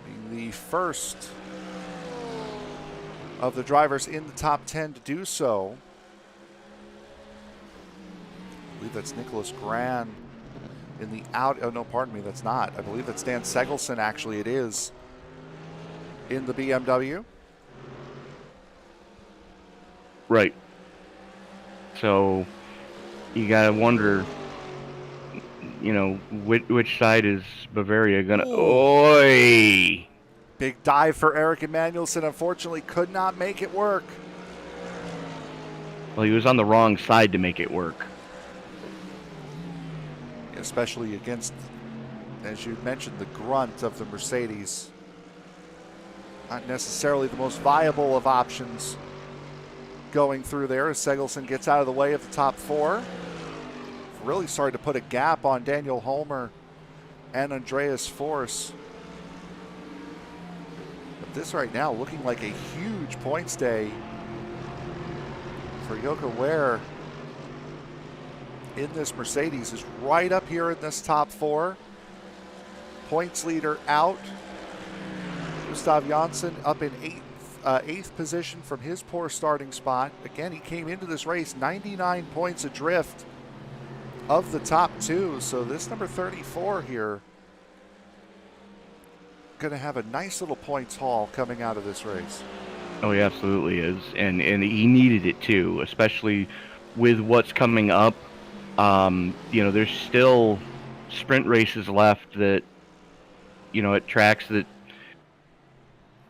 Being the first of the drivers in the top 10 to do so. I believe that's Nicholas Gran in the out. Oh, no, pardon me, that's not. I believe that's Dan Segelson, actually, it is, in the BMW. Right. So you got to wonder, which side is Bavaria going to. Oi! Big dive for Erik Emanuelsson. Unfortunately, could not make it work. Well, he was on the wrong side to make it work. Especially against, as you mentioned, the grunt of the Mercedes. Not necessarily the most viable of options going through there as Segelson gets out of the way of the top four. Really started to put a gap on Daniel Holmer and Andreas Force. But this right now looking like a huge points day for Jocke Sjöö in this Mercedes. Is right up here in this top four. Points leader out. Gustav Jonsson up in eighth position from his poor starting spot. Again, he came into this race 99 points adrift of the top two. So this number 34 here going to have a nice little points haul coming out of this race. Oh, he absolutely is. And he needed it too, especially with what's coming up. There's still sprint races left that, at tracks that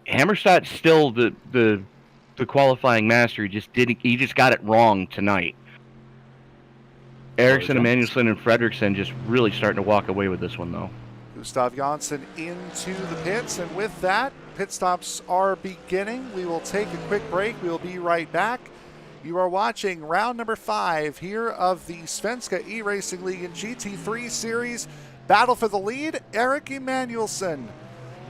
Hammarstedt's still the the qualifying master. He just got it wrong tonight. Eriksson, Emmanuelson, and Fredriksson just really starting to walk away with this one, though. Gustav Jonsson into the pits, and with that, pit stops are beginning. We will take a quick break. We will be right back. You are watching round number 5 here of the Svenska eRacingligan GT3 Series. Battle for the lead. Erik Emmanuelson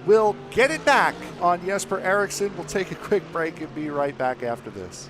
will get it back on Jesper Eriksson. We'll take a quick break and be right back after this.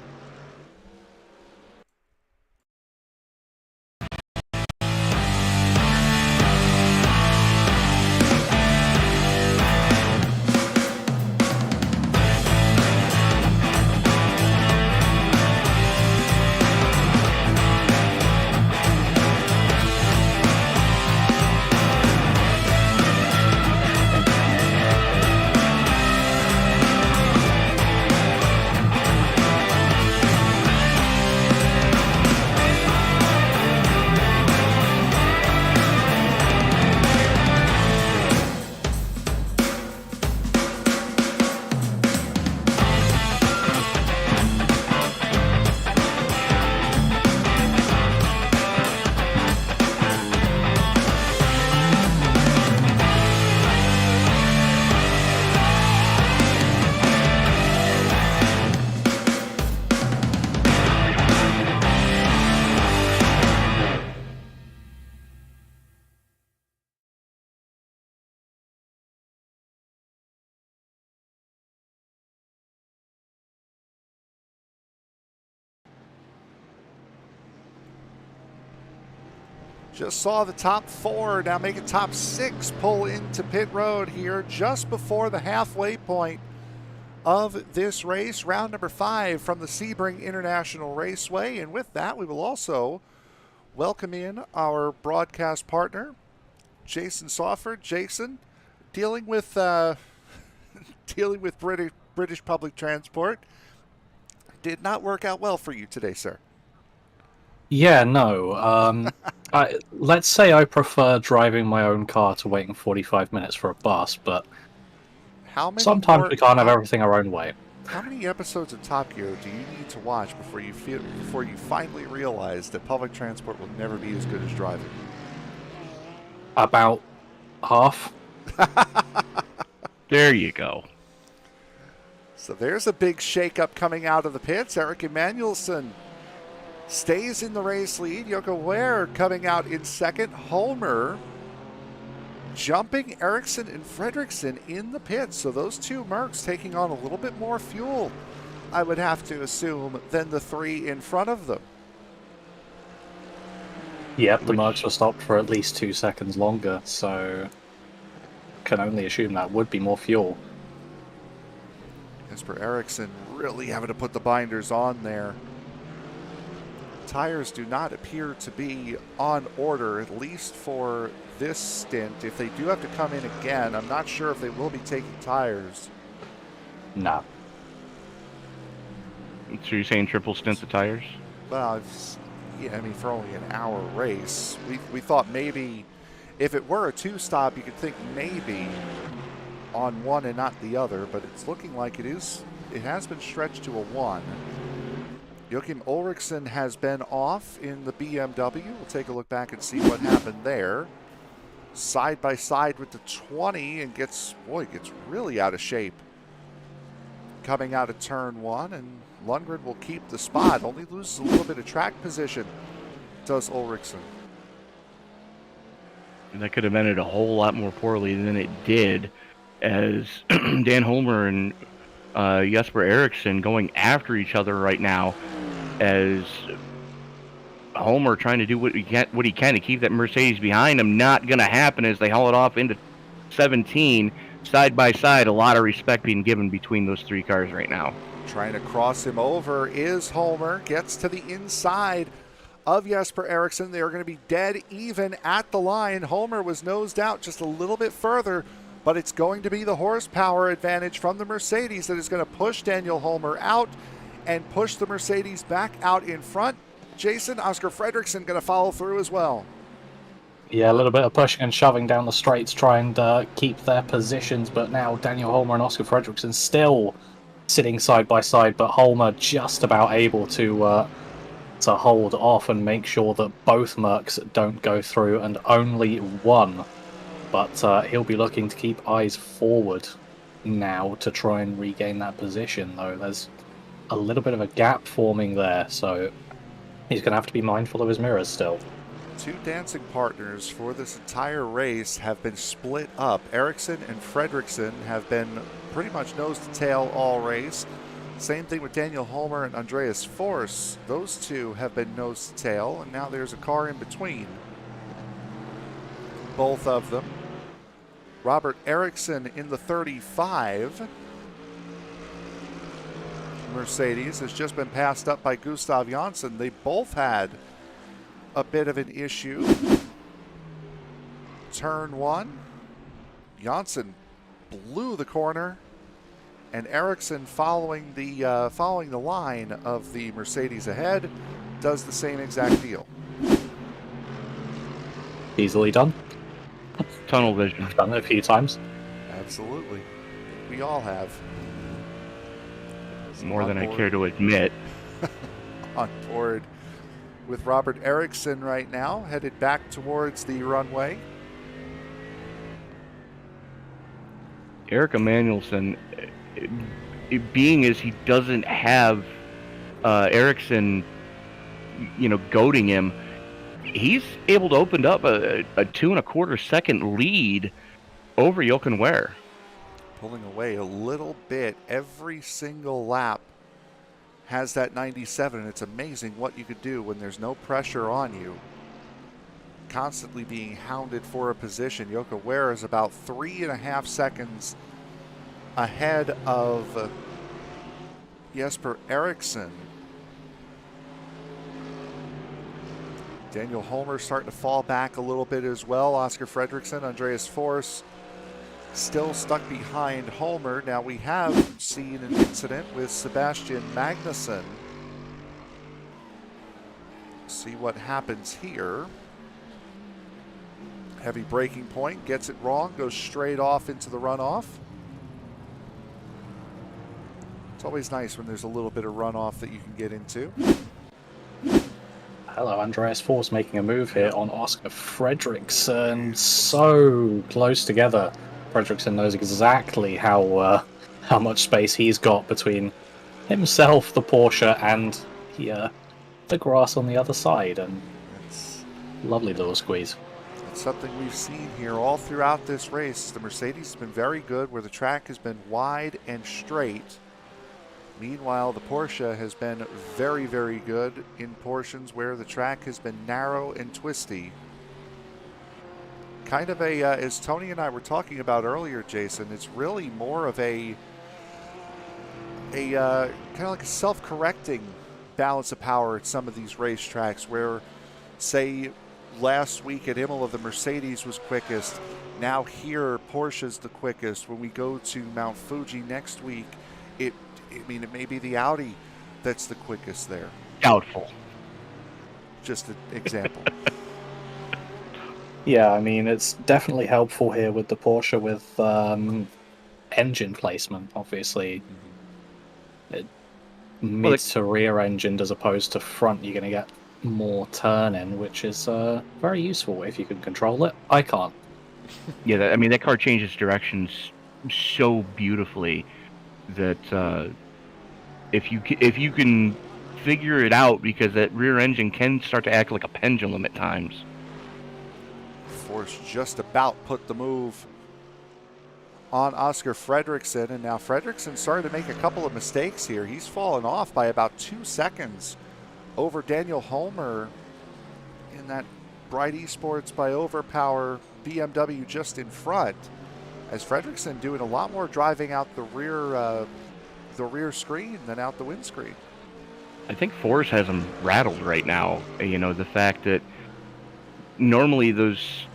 Just saw the top 4, now make it top 6, pull into pit road here just before the halfway point of this race. Round number 5 from the Sebring International Raceway. And with that, we will also welcome in our broadcast partner, Jason Sawford. Jason, dealing with British public transport did not work out well for you today, sir. Yeah, no. Let's say I prefer driving my own car to waiting 45 minutes for a bus, but sometimes we can't have everything our own way. How many episodes of Top Gear do you need to watch before you finally realize that public transport will never be as good as driving? About half. There you go. So there's a big shakeup coming out of the pits. Erik Emmanuelson stays in the race lead. Jocke Sjöö coming out in second. Håller jumping Eriksson and Fredriksson in the pits. So those two Mercs taking on a little bit more fuel, I would have to assume, than the 3 in front of them. Yep, the Mercs were stopped for at least 2 seconds longer, so can only assume that would be more fuel. Jesper Eriksson really having to put the binders on there. Tires do not appear to be on order, at least for this stint. If they do have to come in again, I'm not sure if they will be taking tires. No. So you're saying triple stint the tires? Well, yeah, I mean, for only an hour race, we thought maybe if it were a 2-stop, you could think maybe on one and not the other, but it's looking like it has been stretched to a 1. Joachim Ulrichsen has been off in the BMW. We'll take a look back and see what happened there. Side by side with the 20 and gets really out of shape coming out of turn 1, and Lundgren will keep the spot. Only loses a little bit of track position, does Ulrichsen. And that could have ended a whole lot more poorly than it did, as Dan Håller and Jesper Eriksson going after each other right now, as Håller trying to do what he can to keep that Mercedes behind him. Not going to happen as they haul it off into 17, side by side. A lot of respect being given between those 3 cars right now. Trying to cross him over is Håller. Gets to the inside of Jesper Eriksson. They are going to be dead even at the line. Håller was nosed out just a little bit further, but it's going to be the horsepower advantage from the Mercedes that is going to push Daniel Håller out and push the Mercedes back out in front. Jason, Oscar Fredriksson going to follow through as well. Yeah, a little bit of pushing and shoving down the straights, trying to keep their positions, but now Daniel Håller and Oscar Fredriksson still sitting side by side, but Holmer just about able to hold off and make sure that both Mercs don't go through, and only one. But he'll be looking to keep eyes forward now to try and regain that position, though there's a little bit of a gap forming there, so he's going to have to be mindful of his mirrors still. Two dancing partners for this entire race have been split up. Eriksson and Fredriksson have been pretty much nose to tail all race. Same thing with Daniel Holmer and Andreas Forss. Those two have been nose to tail, and now there's a car in between both of them. Robert Eriksson in the 35 Mercedes has just been passed up by Gustav Jonsson. They both had a bit of an issue. Turn one, Jonsson blew the corner, and Eriksson following the line of the Mercedes ahead does the same exact deal. Easily done. Tunnel vision. I've done it a few times. Absolutely. We all have. More than I care to admit. On board with Robert Eriksson right now, headed back towards the runway. Eric Emanuelson, being as he doesn't have Eriksson, goading him, he's able to open up a 2.25 second lead over Jocke Sjöö. Pulling away a little bit every single lap has that 97. It's amazing what you could do when there's no pressure on you. Constantly being hounded for a position. Jocke Sjöö is about 3.5 seconds ahead of Jesper Eriksson. Daniel Holmer starting to fall back a little bit as well. Oscar Fredriksson, Andreas Forss still stuck behind Holmer. Now we have seen an incident with Sebastian Magnusson. See what happens here. Heavy braking point, gets it wrong, goes straight off into the runoff. It's always nice when there's a little bit of runoff that you can get into. Hello, Andreas Forss making a move here on Oscar Fredriksson. So close together. Fredriksson knows exactly how much space he's got between himself, the Porsche, and the grass on the other side. And it's lovely little squeeze. It's something we've seen here all throughout this race. The Mercedes has been very good where the track has been wide and straight. Meanwhile, the Porsche has been very, very good in portions where the track has been narrow and twisty. Kind of a, as Tony and I were talking about earlier, Jason, it's really more of a kind of like a self-correcting balance of power at some of these racetracks where, say, last week at Imola, the Mercedes was quickest. Now here, Porsche's the quickest. When we go to Mount Fuji next week, it may be the Audi that's the quickest there. Doubtful. Just an example. Yeah, I mean, it's definitely helpful here with the Porsche with engine placement, obviously. Mid to rear engined as opposed to front, you're going to get more turn in, which is very useful if you can control it. I can't. Yeah, that car changes directions so beautifully that if you can figure it out, because that rear engine can start to act like a pendulum at times. Force just about put the move on Oscar Fredriksson, and now Fredriksson started to make a couple of mistakes here. He's fallen off by about 2 seconds over Daniel Holmer in that Bright Esports by Overpower BMW just in front, as Fredriksson doing a lot more driving out the rear screen than out the windscreen. I think Force has him rattled right now. The fact that normally those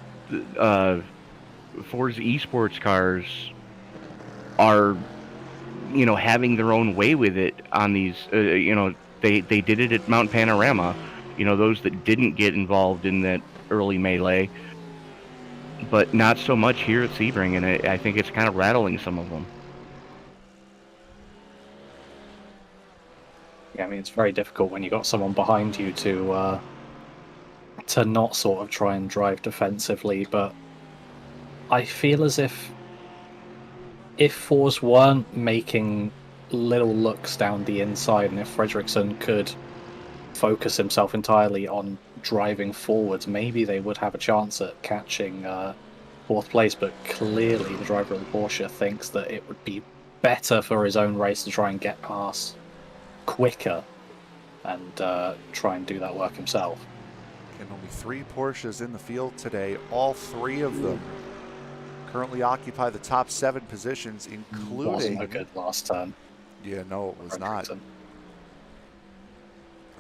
Forza Esports cars are, having their own way with it on these, they did it at Mount Panorama, those that didn't get involved in that early melee, but not so much here at Sebring, and I think it's kind of rattling some of them. Yeah, I mean, it's very difficult when you got someone behind you to not sort of try and drive defensively, but I feel as if Force weren't making little looks down the inside, and if Fredriksson could focus himself entirely on driving forwards, maybe they would have a chance at catching fourth place, but clearly the driver of the Porsche thinks that it would be better for his own race to try and get past quicker and try and do that work himself. And only 3 Porsches in the field today. All 3 of them currently occupy the top 7 positions, including... Wasn't a good last turn. Yeah, no, it was not.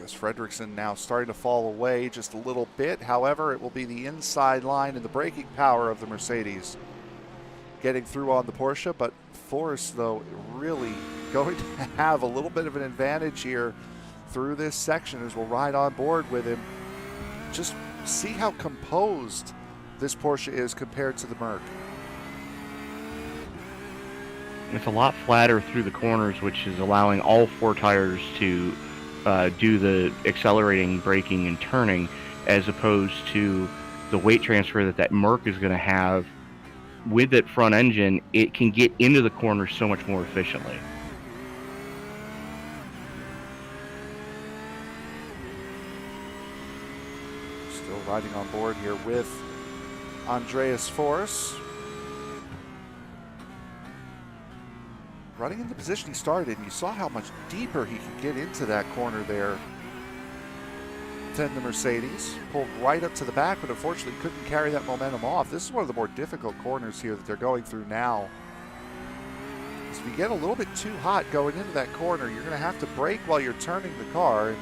As Fredriksson now starting to fall away just a little bit. However, it will be the inside line and the braking power of the Mercedes getting through on the Porsche. But Force, though, really going to have a little bit of an advantage here through this section as we'll ride on board with him. Just see how composed this Porsche is compared to the Merc. It's a lot flatter through the corners, which is allowing all 4 tires to do the accelerating, braking, and turning, as opposed to the weight transfer that Merc is going to have. With that front engine, it can get into the corners so much more efficiently. Still riding on board here with Andreas Force. Running in the position he started, and you saw how much deeper he could get into that corner there than the Mercedes. Pulled right up to the back, but unfortunately couldn't carry that momentum off. This is one of the more difficult corners here that they're going through now. As we get a little bit too hot going into that corner, you're going to have to brake while you're turning the car, and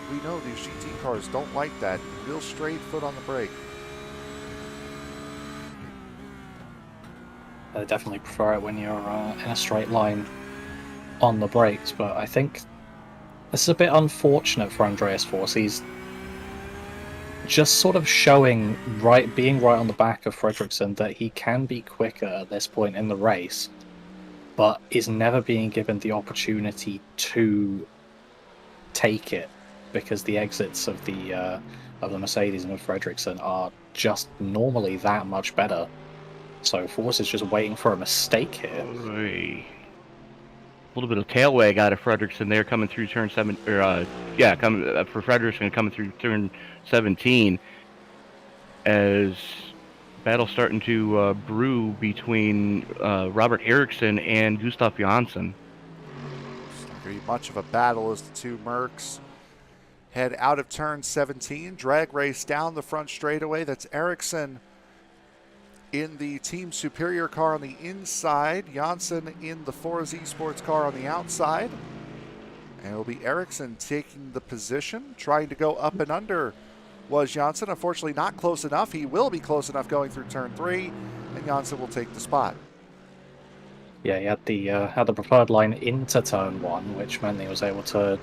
we know these GT cars don't like that. Real straight foot on the brake. I definitely prefer it when you're in a straight line on the brakes, but I think this is a bit unfortunate for Andreas Force. He's just sort of showing, being right on the back of Fredriksson, that he can be quicker at this point in the race, but is never being given the opportunity to take it, because the exits of the Mercedes and of Fredriksson are just normally that much better. So Force is just waiting for a mistake here. A little bit of tail wag out of Fredriksson there, coming through turn 7. For Fredriksson coming through turn 17, as battle starting to brew between Robert Eriksson and Gustav Jonsson. It's not going to be much of a battle as the 2 Mercs head out of turn 17. Drag race down the front straightaway. That's Eriksson in the Team Superior car on the inside, Jonsson in the Forza Esports car on the outside. And it'll be Eriksson taking the position, trying to go up and under was Jonsson. Unfortunately not close enough. He will be close enough going through turn 3, and Jonsson will take the spot. Yeah, he had the preferred line into turn 1, which meant he was able to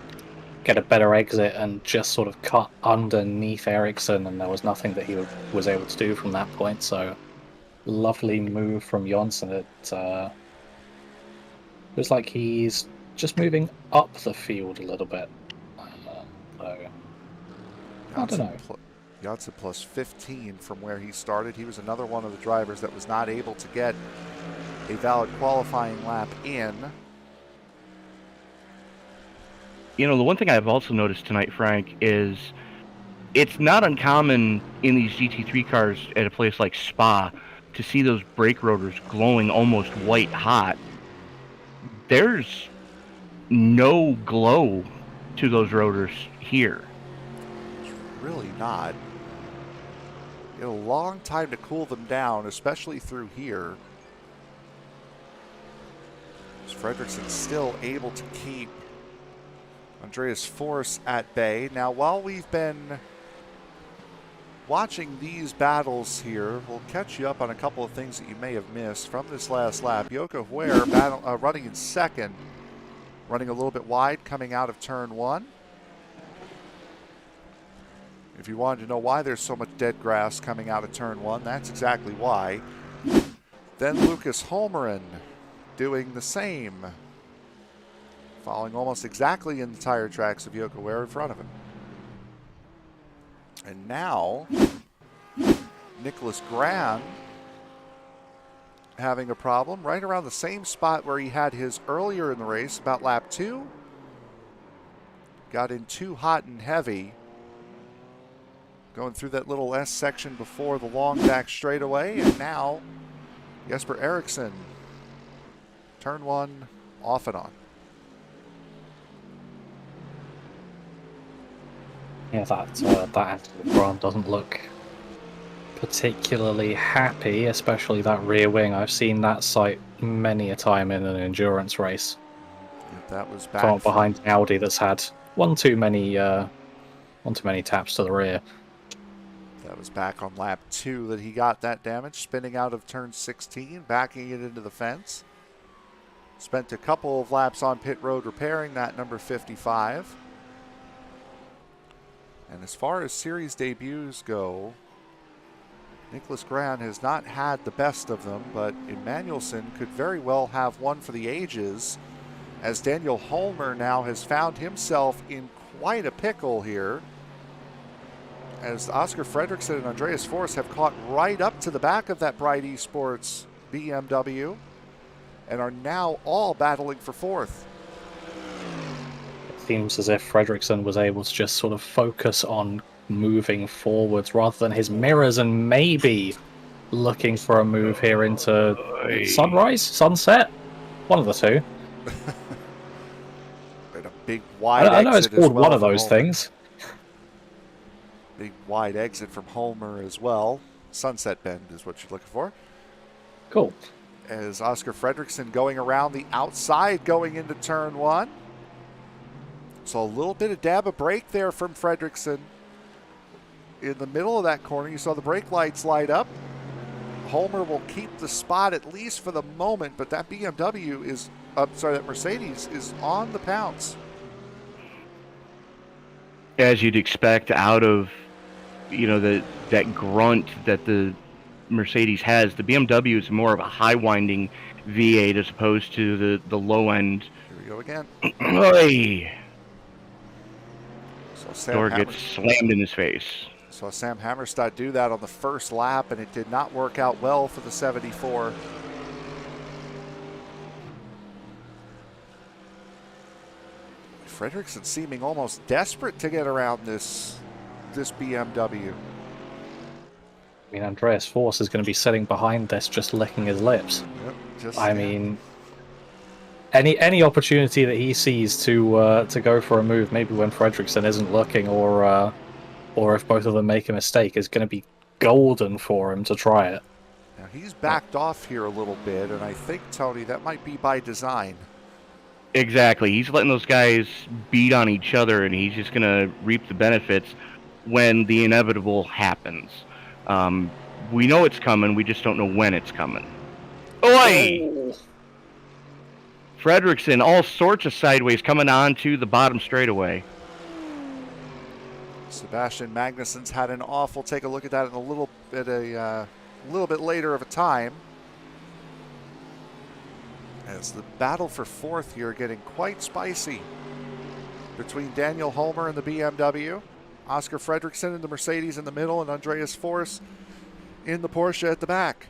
get a better exit and just sort of cut underneath Eriksson, and there was nothing that he was able to do from that point. So lovely move from Jonsson. It feels like he's just moving up the field a little bit. I don't know. Jonsson plus 15 from where he started. He was another one of the drivers that was not able to get a valid qualifying lap in. You know, the one thing I've also noticed tonight, Frank, is it's not uncommon in these GT3 cars at a place like Spa to see those brake rotors glowing almost white hot. There's no glow to those rotors here. It's really not. A long time to cool them down, especially through here. As Fredriksson still able to keep Andreas Force at bay. Now, while we've been watching these battles here, we'll catch you up on a couple of things that you may have missed from this last lap. Jocke Sjöö running in second, running a little bit wide coming out of turn 1. If you wanted to know why there's so much dead grass coming out of turn 1, that's exactly why. Then Lucas Holmgren doing the same. following almost exactly in the tire tracks of Jocke Sjöö in front of him. And now, Nicholas Gran having a problem right around the same spot where he had his earlier in the race, about lap 2. Got in too hot and heavy. Going through that little S section before the long back straightaway, and now Jesper Eriksson, turn 1, off and on. Yeah, that Grant doesn't look particularly happy, especially that rear wing. I've seen that sight many a time in an endurance race. That was back behind an Audi that's had one too many taps to the rear. That was back on lap 2 that he got that damage, spinning out of turn 16, backing it into the fence. Spent a couple of laps on pit road repairing that, number 55. And as far as series debuts go, Nicholas Gran has not had the best of them, but Emmanuelson could very well have one for the ages, as Daniel Holmer now has found himself in quite a pickle here, as Oscar Fredriksson and Andreas Forss have caught right up to the back of that Bright Esports BMW and are now all battling for fourth. It seems as if Fredriksson was able to just sort of focus on moving forwards rather than his mirrors, and maybe looking for a move here into sunrise, sunset, one of the two. And a big wide I know it's exit called well one of from those Holmer. Things. Big wide exit from Holmer as well. Sunset bend is what you're looking for. Cool. As Oscar Fredriksson going around the outside going into turn 1. So a little bit of dab of brake there from Fredriksson. In the middle of that corner, you saw the brake lights light up. Holmer will keep the spot at least for the moment, but that BMW is, that Mercedes is on the pounce. As you'd expect out of, that grunt that the Mercedes has, the BMW is more of a high winding V8 as opposed to the low end. Here we go again. Oy. So Door gets slammed in his face. Saw Sam Hammarstedt do that on the first lap, and it did not work out well for the 74. Fredriksson seeming almost desperate to get around this BMW. I mean, Andreas Forss is going to be sitting behind this, just licking his lips. Yep, mean, any opportunity that he sees to go for a move, maybe when Fredriksson isn't looking, or if both of them make a mistake, is going to be golden for him to try it. Now he's backed off here a little bit, and I think, Tony, that might be by design. Exactly. He's letting those guys beat on each other, and he's just going to reap the benefits when the inevitable happens. We know it's coming, we just don't know when it's coming. Oi! Fredriksson, all sorts of sideways coming on to the bottom straightaway. Sebastian Magnussen's had an awful. Take a look at that in a little bit later of a time. As the battle for fourth here getting quite spicy between Daniel Holmer and the BMW, Oscar Fredriksson in the Mercedes in the middle, and Andreas Forss in the Porsche at the back.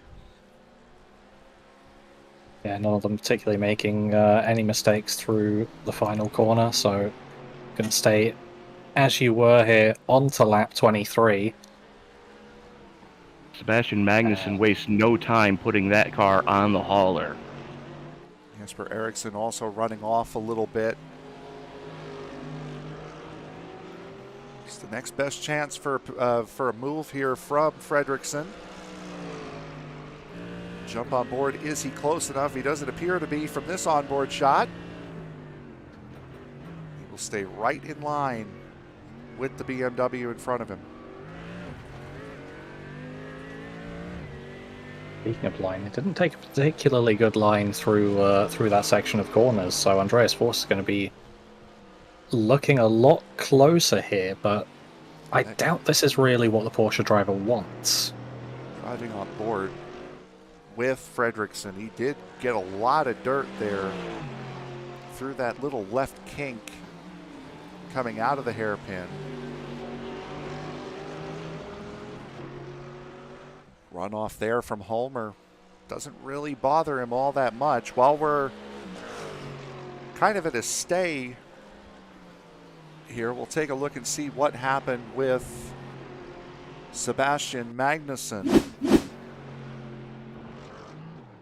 Yeah, none of them particularly making any mistakes through the final corner, so going to stay as you were here onto lap 23. Sebastian Magnussen wastes no time putting that car on the hauler. Jesper Eriksson also running off a little bit. It's the next best chance for a move here from Fredriksson. Jump on board. Is he close enough? He doesn't appear to be from this onboard shot. He will stay right in line with the BMW in front of him. Speaking of line, it didn't take a particularly good line through that section of corners, so Andreas Forss is going to be looking a lot closer here, but I doubt this is really what the Porsche driver wants. Driving on board with Fredriksson, he did get a lot of dirt there through that little left kink coming out of the hairpin. Run off there from Homer. Doesn't really bother him all that much. While we're kind of at a stay here, we'll take a look and see what happened with Sebastian Magnusson.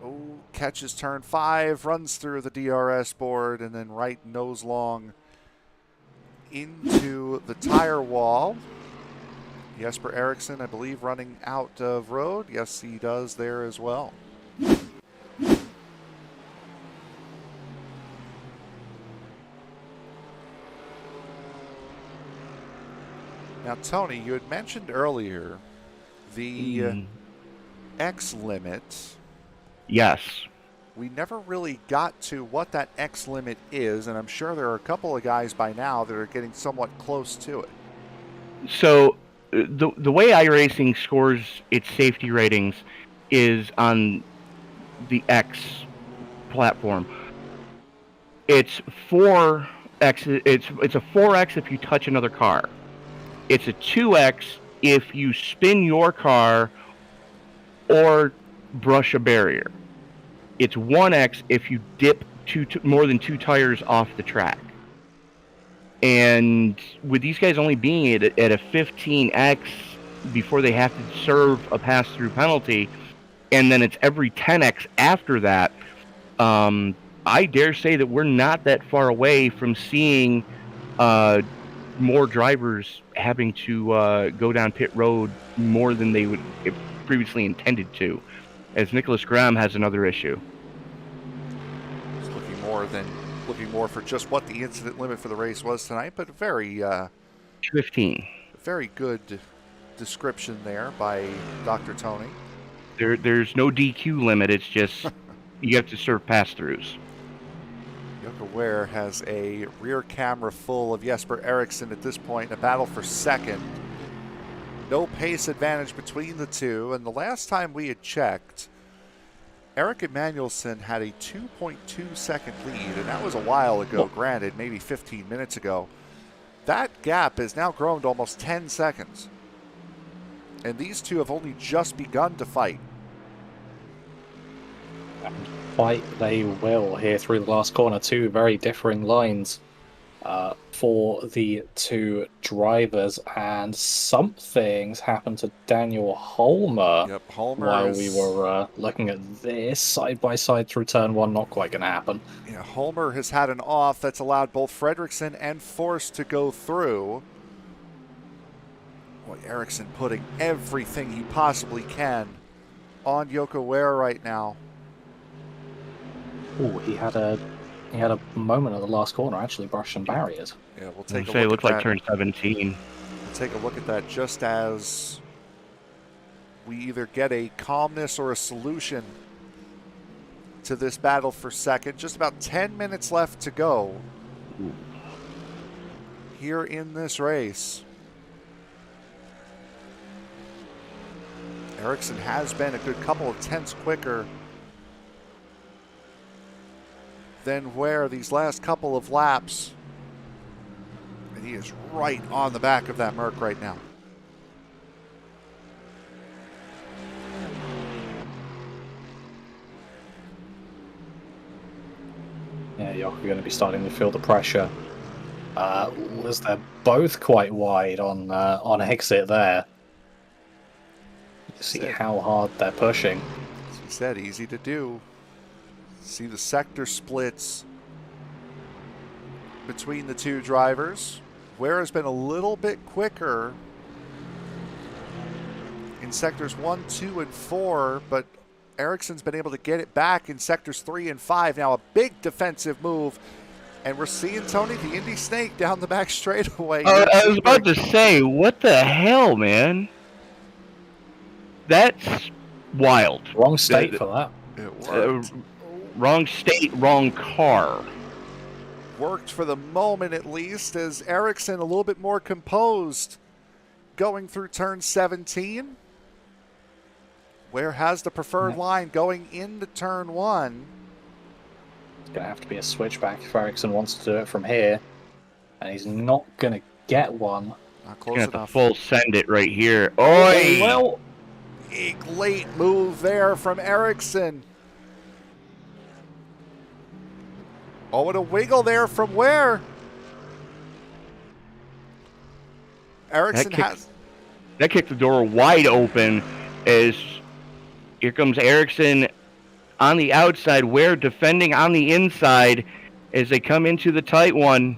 Oh, catches turn 5, runs through the DRS board, and then right nose long into the tire wall. Jesper Eriksson, I believe, running out of road. Yes, he does there as well. Now, Tony, you had mentioned earlier the X limit. Yes. We never really got to what that X limit is, and I'm sure there are a couple of guys by now that are getting somewhat close to it. So the way iRacing scores its safety ratings is on the X platform. It's 4X. It's a 4X if you touch another car. It's a 2X if you spin your car or brush a barrier. It's 1X if you dip more than 2 tires off the track. And with these guys only being at a 15X before they have to serve a pass-through penalty, and then it's every 10X after that, I dare say that we're not that far away from seeing more drivers having to go down pit road more than they would have previously intended to, as Nicholas Graham has another issue. He's looking more for just what the incident limit for the race was tonight, but very 15. Very good description there by Dr. Tony. There's no DQ limit. It's just you have to serve pass-throughs. Jocke Sjöö has a rear camera full of Jesper Eriksson at this point, a battle for second. No pace advantage between the two, and the last time we had checked, Erik Emanuelsson had a 2.2 second lead, and that was a while ago, granted, maybe 15 minutes ago. That gap has now grown to almost 10 seconds. And these two have only just begun to fight. Fight they will here through the last corner. Two very differing lines for the two drivers, and something's happened to Daniel Holmer. Yep, Holmer while we were looking at this side by side through turn 1. Not quite going to happen. Yeah, Holmer has had an off that's allowed both Fredriksson and Force to go through. Boy, Eriksson putting everything he possibly can on Jocke Sjöö right now. Oh, he had a moment at the last corner, actually brushed some barriers. Yeah, we'll take a look it looked at like that. turn 17. We'll take a look at that just as we either get a calmness or a solution to this battle for second. Just about 10 minutes left to go here in this race. Eriksson has been a good couple of tenths quicker than Sjöö these last couple of laps. And he is right on the back of that Merc right now. Yeah, Jocke going to be starting to feel the pressure. Was they're both quite wide on exit there. You see how hard they're pushing. As he said, easy to do. See the sector splits between the two drivers. Sjöö has been a little bit quicker in sectors 1, 2, and 4, but Eriksson's been able to get it back in sectors 3 and 5. Now a big defensive move, and we're seeing, Tony, the Indy Snake down the back straightaway. I was about to say, what the hell, man? That's wild. Wrong state for that. It worked. Wrong state, wrong car. Worked for the moment at least, as Eriksson a little bit more composed going through turn 17. Sjöö has the preferred line going into turn 1. It's going to have to be a switchback if Eriksson wants to do it from here. And he's not going to get one. Not close Got the enough. full send it right here. Oi! Well, Big late move there from Eriksson. Oh, what a wiggle there from where? Eriksson has... That kicked the door wide open as here comes Eriksson on the outside, Ware defending on the inside as they come into the tight one.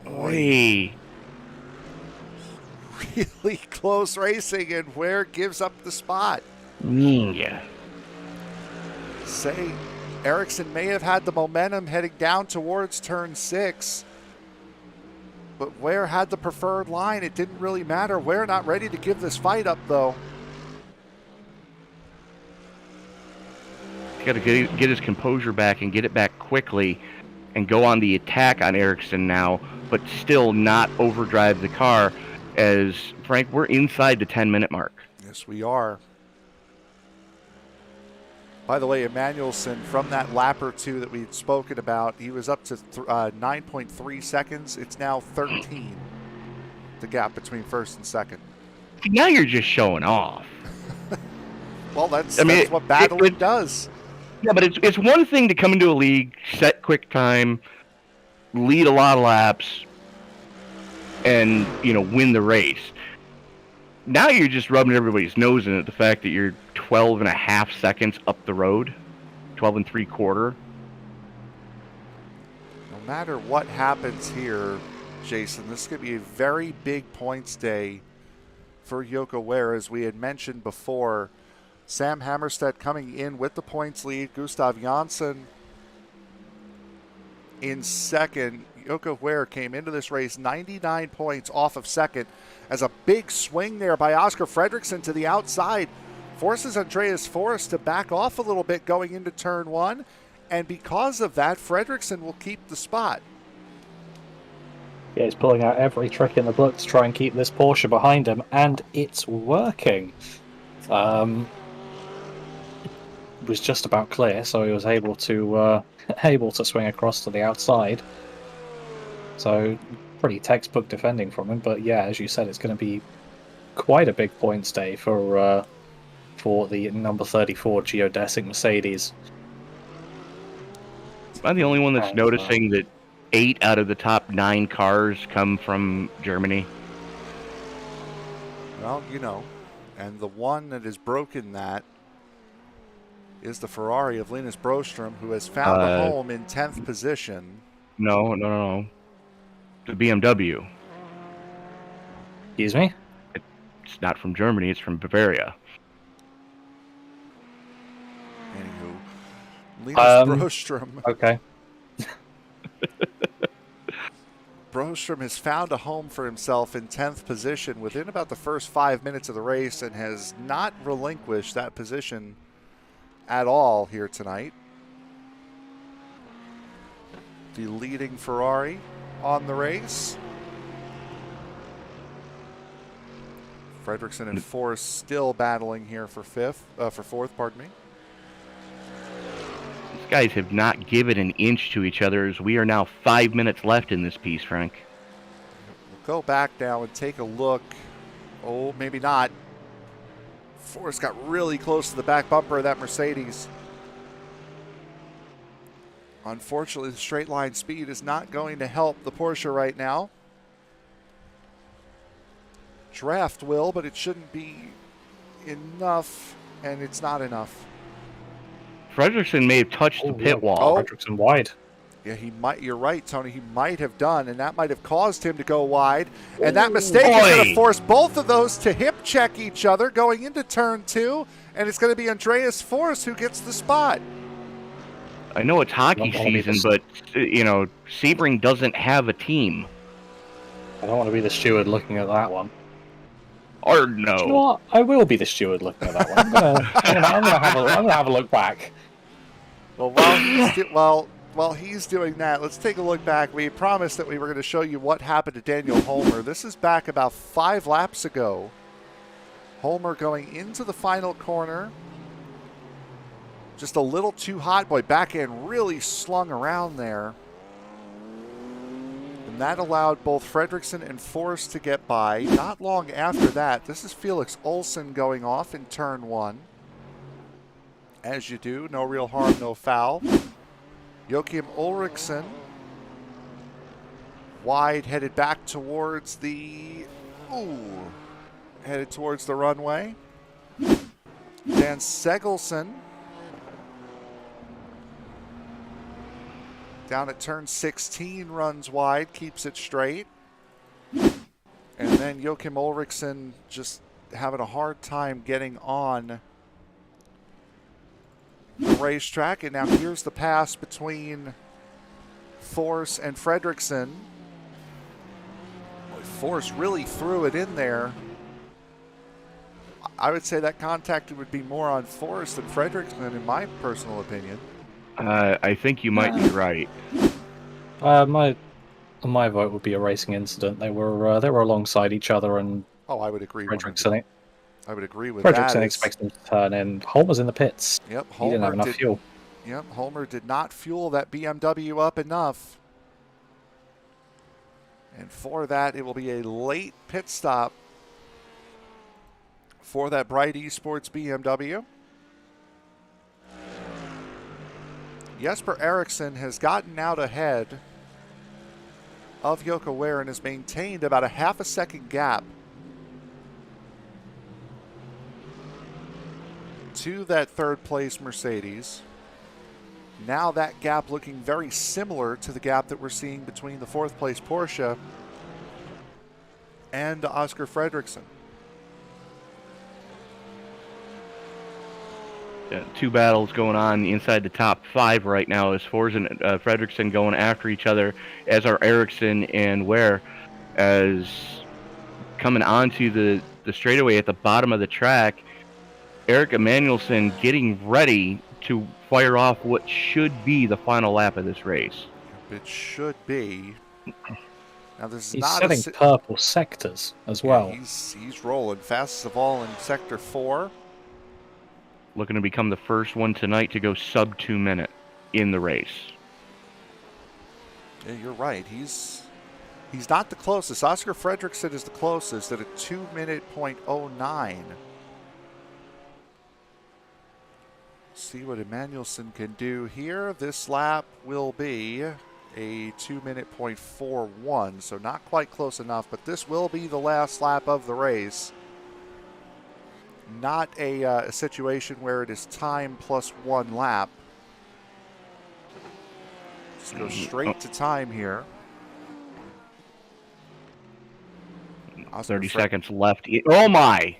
Oy. Really close racing, and Ware gives up the spot. Yeah. Say, Eriksson may have had the momentum heading down towards turn 6, but Ware had the preferred line. It didn't really matter. Ware not ready to give this fight up, though. He's got to get his composure back and get it back quickly and go on the attack on Eriksson now, but still not overdrive the car as, Frank, we're inside the 10-minute mark. Yes, we are. By the way, Emmanuelson, from that lap or two that we had spoken about, he was up to 9.3 seconds. It's now 13, the gap between first and second. Now you're just showing off. Well, that's what battling does. Yeah, but it's one thing to come into a league, set quick time, lead a lot of laps, and, win the race. Now you're just rubbing everybody's nose in it, the fact that you're 12 and a half seconds up the road, 12 and 3/4. No matter what happens here, Jason, this is going to be a very big points day for Jocke Ware. As we had mentioned before, Sam Hammarstedt coming in with the points lead, Gustav Jonsson in second. Jocke Ware came into this race 99 points off of second, as a big swing there by Oscar Fredriksson to the outside forces Andreas Forrest to back off a little bit going into turn 1, and because of that, Fredriksson will keep the spot. Yeah, he's pulling out every trick in the book to try and keep this Porsche behind him, and it's working. It was just about clear, so he was able to swing across to the outside. So pretty textbook defending from him, but yeah, as you said, it's going to be quite a big points day for the number 34 geodesic Mercedes. Am I the only one that's noticing that 8 out of the top 9 cars come from Germany? Well, and the one that has broken that is the Ferrari of Linus Broström, who has found a home in 10th position. No. The BMW. Excuse me? It's not from Germany, it's from Bavaria. Anywho, Linus Broström. Okay. Broström has found a home for himself in 10th position within about the first 5 minutes of the race and has not relinquished that position at all here tonight. The leading Ferrari on the race. Fredriksson and Forrest still battling here for fourth, pardon me. These guys have not given an inch to each other as we are now 5 minutes left in this piece, Frank. We'll go back now and take a look. Oh, maybe not. Forrest got really close to the back bumper of that Mercedes. Unfortunately, the straight line speed is not going to help the Porsche right now. Draft will, but it shouldn't be enough, and it's not enough. Fredriksson may have touched the pit wall. Fredriksson wide. Yeah, he might. You're right, Tony. He might have done, and that might have caused him to go wide. And that mistake is going to force both of those to hip check each other going into turn 2, and it's going to be Andreas Forrest who gets the spot. I know it's hockey season, but, Sebring doesn't have a team. I don't want to be the steward looking at that one. Or no. Do you know what? I will be the steward looking at that one. I'm gonna have a look back. Well, while he's doing that, let's take a look back. We promised that we were going to show you what happened to Daniel Holmer. This is back about 5 laps ago. Holmer going into the final corner. Just a little too hot. Boy, back end really slung around there. And that allowed both Fredriksson and Force to get by. Not long after that, this is Felix Olsson going off in turn 1. As you do, no real harm, no foul. Joachim Ulriksson wide, headed back towards the headed towards the runway. Dan Segelson down at turn 16 runs wide, keeps it straight. And then Joachim Ulriksson just having a hard time getting on the racetrack. And now here's the pass between Force and Fredriksson. Force really threw it in there. I would say that contact would be more on Force than Fredriksson, in my personal opinion. I think you might be right. My vote would be a racing incident. They were alongside each other, and I would agree. Fredriksson, I would agree with that. Fredriksson expects them to turn in. Holm was in the pits. Yep, he didn't have enough fuel. Yep, Homer did not fuel that BMW up enough. And for that, it will be a late pit stop for that Bright Esports BMW. Jesper Eriksson has gotten out ahead of Jocke Sjöö and has maintained about a half a second gap to that third place Mercedes. Now that gap looking very similar to the gap that we're seeing between the fourth place Porsche and Oscar Fredriksson. Two battles going on inside the top 5 right now as Force and Fredriksson going after each other, as are Eriksson and Sjöö, as coming onto the straightaway at the bottom of the track. Erik Emanuelsson getting ready to fire off what should be the final lap of this race. It should be. Now this is he's setting purple sectors as well. He's rolling fastest of all in sector 4. Looking to become the first one tonight to go sub 2 minute in the race. Yeah, you're right. He's not the closest. Oscar Fredriksson is the closest at a 2 minute .09. See what Emanuelsson can do here. This lap will be a 2 minute .41, so not quite close enough, but this will be the last lap of the race. Not a situation where it is time plus 1 lap. Just go straight to time here. 30 seconds left. Oh my!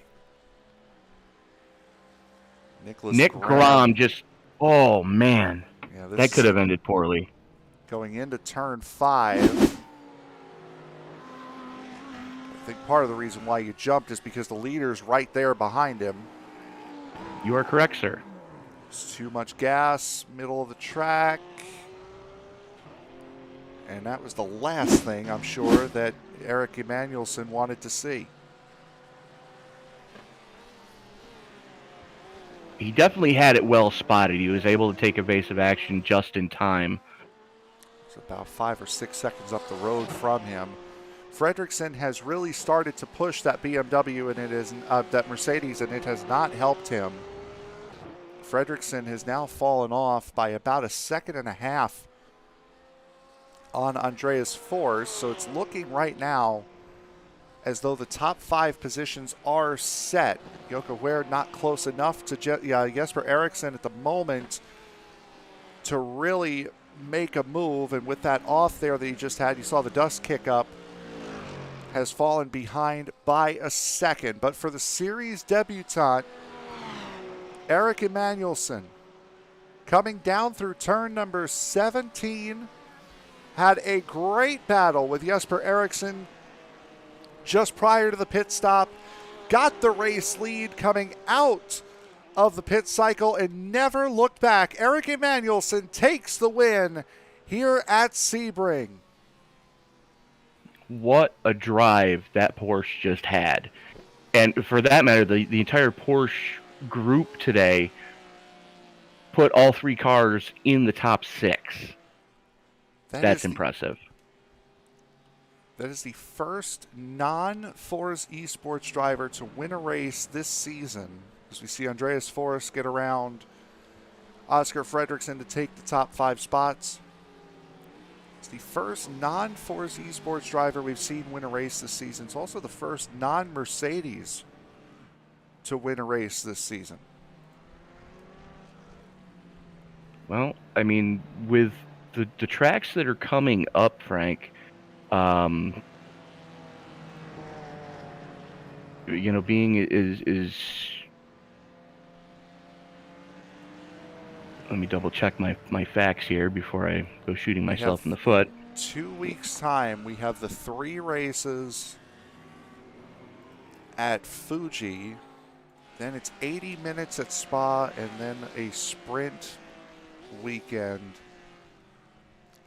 Nick Grom just, oh man. Yeah, that could have ended poorly. Going into turn 5. I think part of the reason why you jumped is because the leader's right there behind him. You are correct, sir. It's too much gas, middle of the track. And that was the last thing, I'm sure, that Erik Emanuelsson wanted to see. He definitely had it well spotted. He was able to take evasive action just in time. It's about 5 or 6 seconds up the road from him. Fredriksson has really started to push that BMW and it is that Mercedes, and it has not helped him. Fredriksson has now fallen off by about 1.5 seconds on Andreas Force, so it's looking right now as though the top 5 positions are set. Jocke Sjöö not close enough to Jesper Eriksson at the moment to really make a move, and with that off there that he just had, you saw the dust kick up, has fallen behind by 1 second. But for the series debutant, Erik Emanuelsson, coming down through turn number 17, had a great battle with Jesper Eriksson just prior to the pit stop, got the race lead coming out of the pit cycle and never looked back. Erik Emanuelsson takes the win here at Sebring. What a drive that Porsche just had. And for that matter, the entire Porsche group today put all 3 cars in the top 6. That's impressive. That is the first non-Force Esports driver to win a race this season. As we see Andreas Forrest get around Oscar Fredriksson to take the top 5 spots. It's the first non-Force Esports driver we've seen win a race this season. It's also the first non-Mercedes to win a race this season. Well, I mean, with the tracks that are coming up, Frank, being is let me double check my facts here before I go shooting myself in the foot. 2 weeks' time, we have the 3 races at Fuji. Then it's 80 minutes at Spa, and then a sprint weekend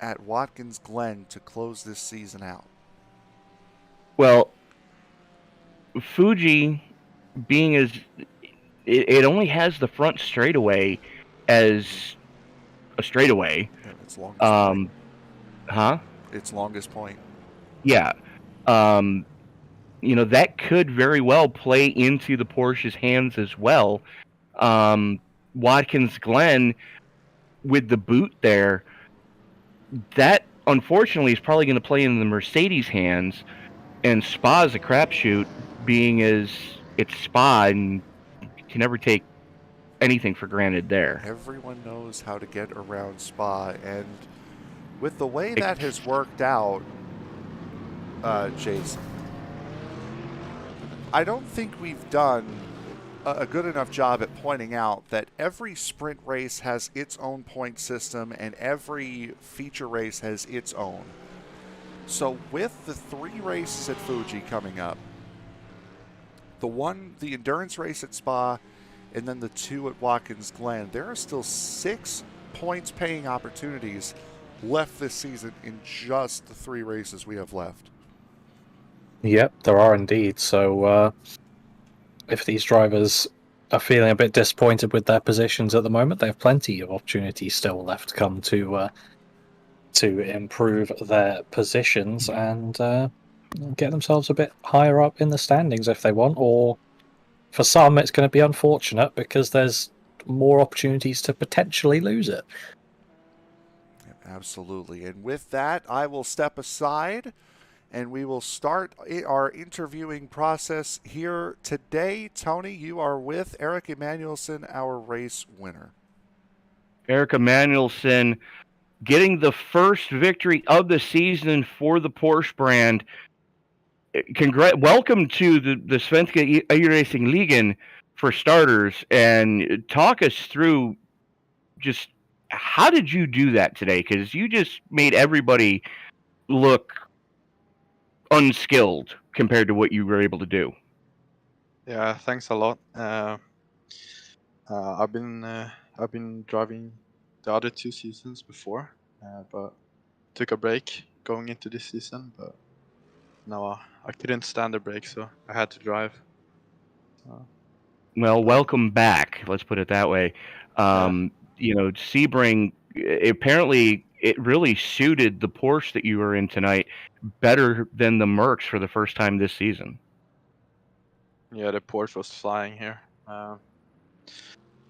at Watkins Glen to close this season out. Well, Fuji, being as it only has the front straightaway as a straightaway. Yeah, its longest point. Its longest point. Yeah. That could very well play into the Porsche's hands as well. Watkins Glen, with the boot there, that unfortunately is probably going to play in the Mercedes' hands, and Spa is a crapshoot, being as it's Spa and you can never take anything for granted there. Everyone knows how to get around Spa, and with the way that has worked out, Jason, I don't think we've done a good enough job at pointing out that every sprint race has its own point system and every feature race has its own. So with the 3 races at Fuji coming up, the endurance race at Spa, and then the 2 at Watkins Glen, there are still 6 points paying opportunities left this season in just the 3 races we have left. Yep, there are indeed. So if these drivers are feeling a bit disappointed with their positions at the moment, they have plenty of opportunities still left to come to improve their positions and get themselves a bit higher up in the standings if they want. Or for some, it's going to be unfortunate because there's more opportunities to potentially lose it. Absolutely. And with that, I will step aside and we will start our interviewing process here today. Tony, you are with Erik Emanuelsson, our race winner. Erik Emanuelsson getting the first victory of the season for the Porsche brand. Welcome to the Svenska eRacingligan for starters, and talk us through just how did you do that today? Because you just made everybody look unskilled compared to what you were able to do. Yeah, thanks a lot. I've been driving the other 2 seasons before, but took a break going into this season. But no, I couldn't stand the break, so I had to drive. Well, welcome back. Let's put it that way. Sebring, apparently it really suited the Porsche that you were in tonight better than the Mercs for the first time this season. Yeah, the Porsche was flying here. I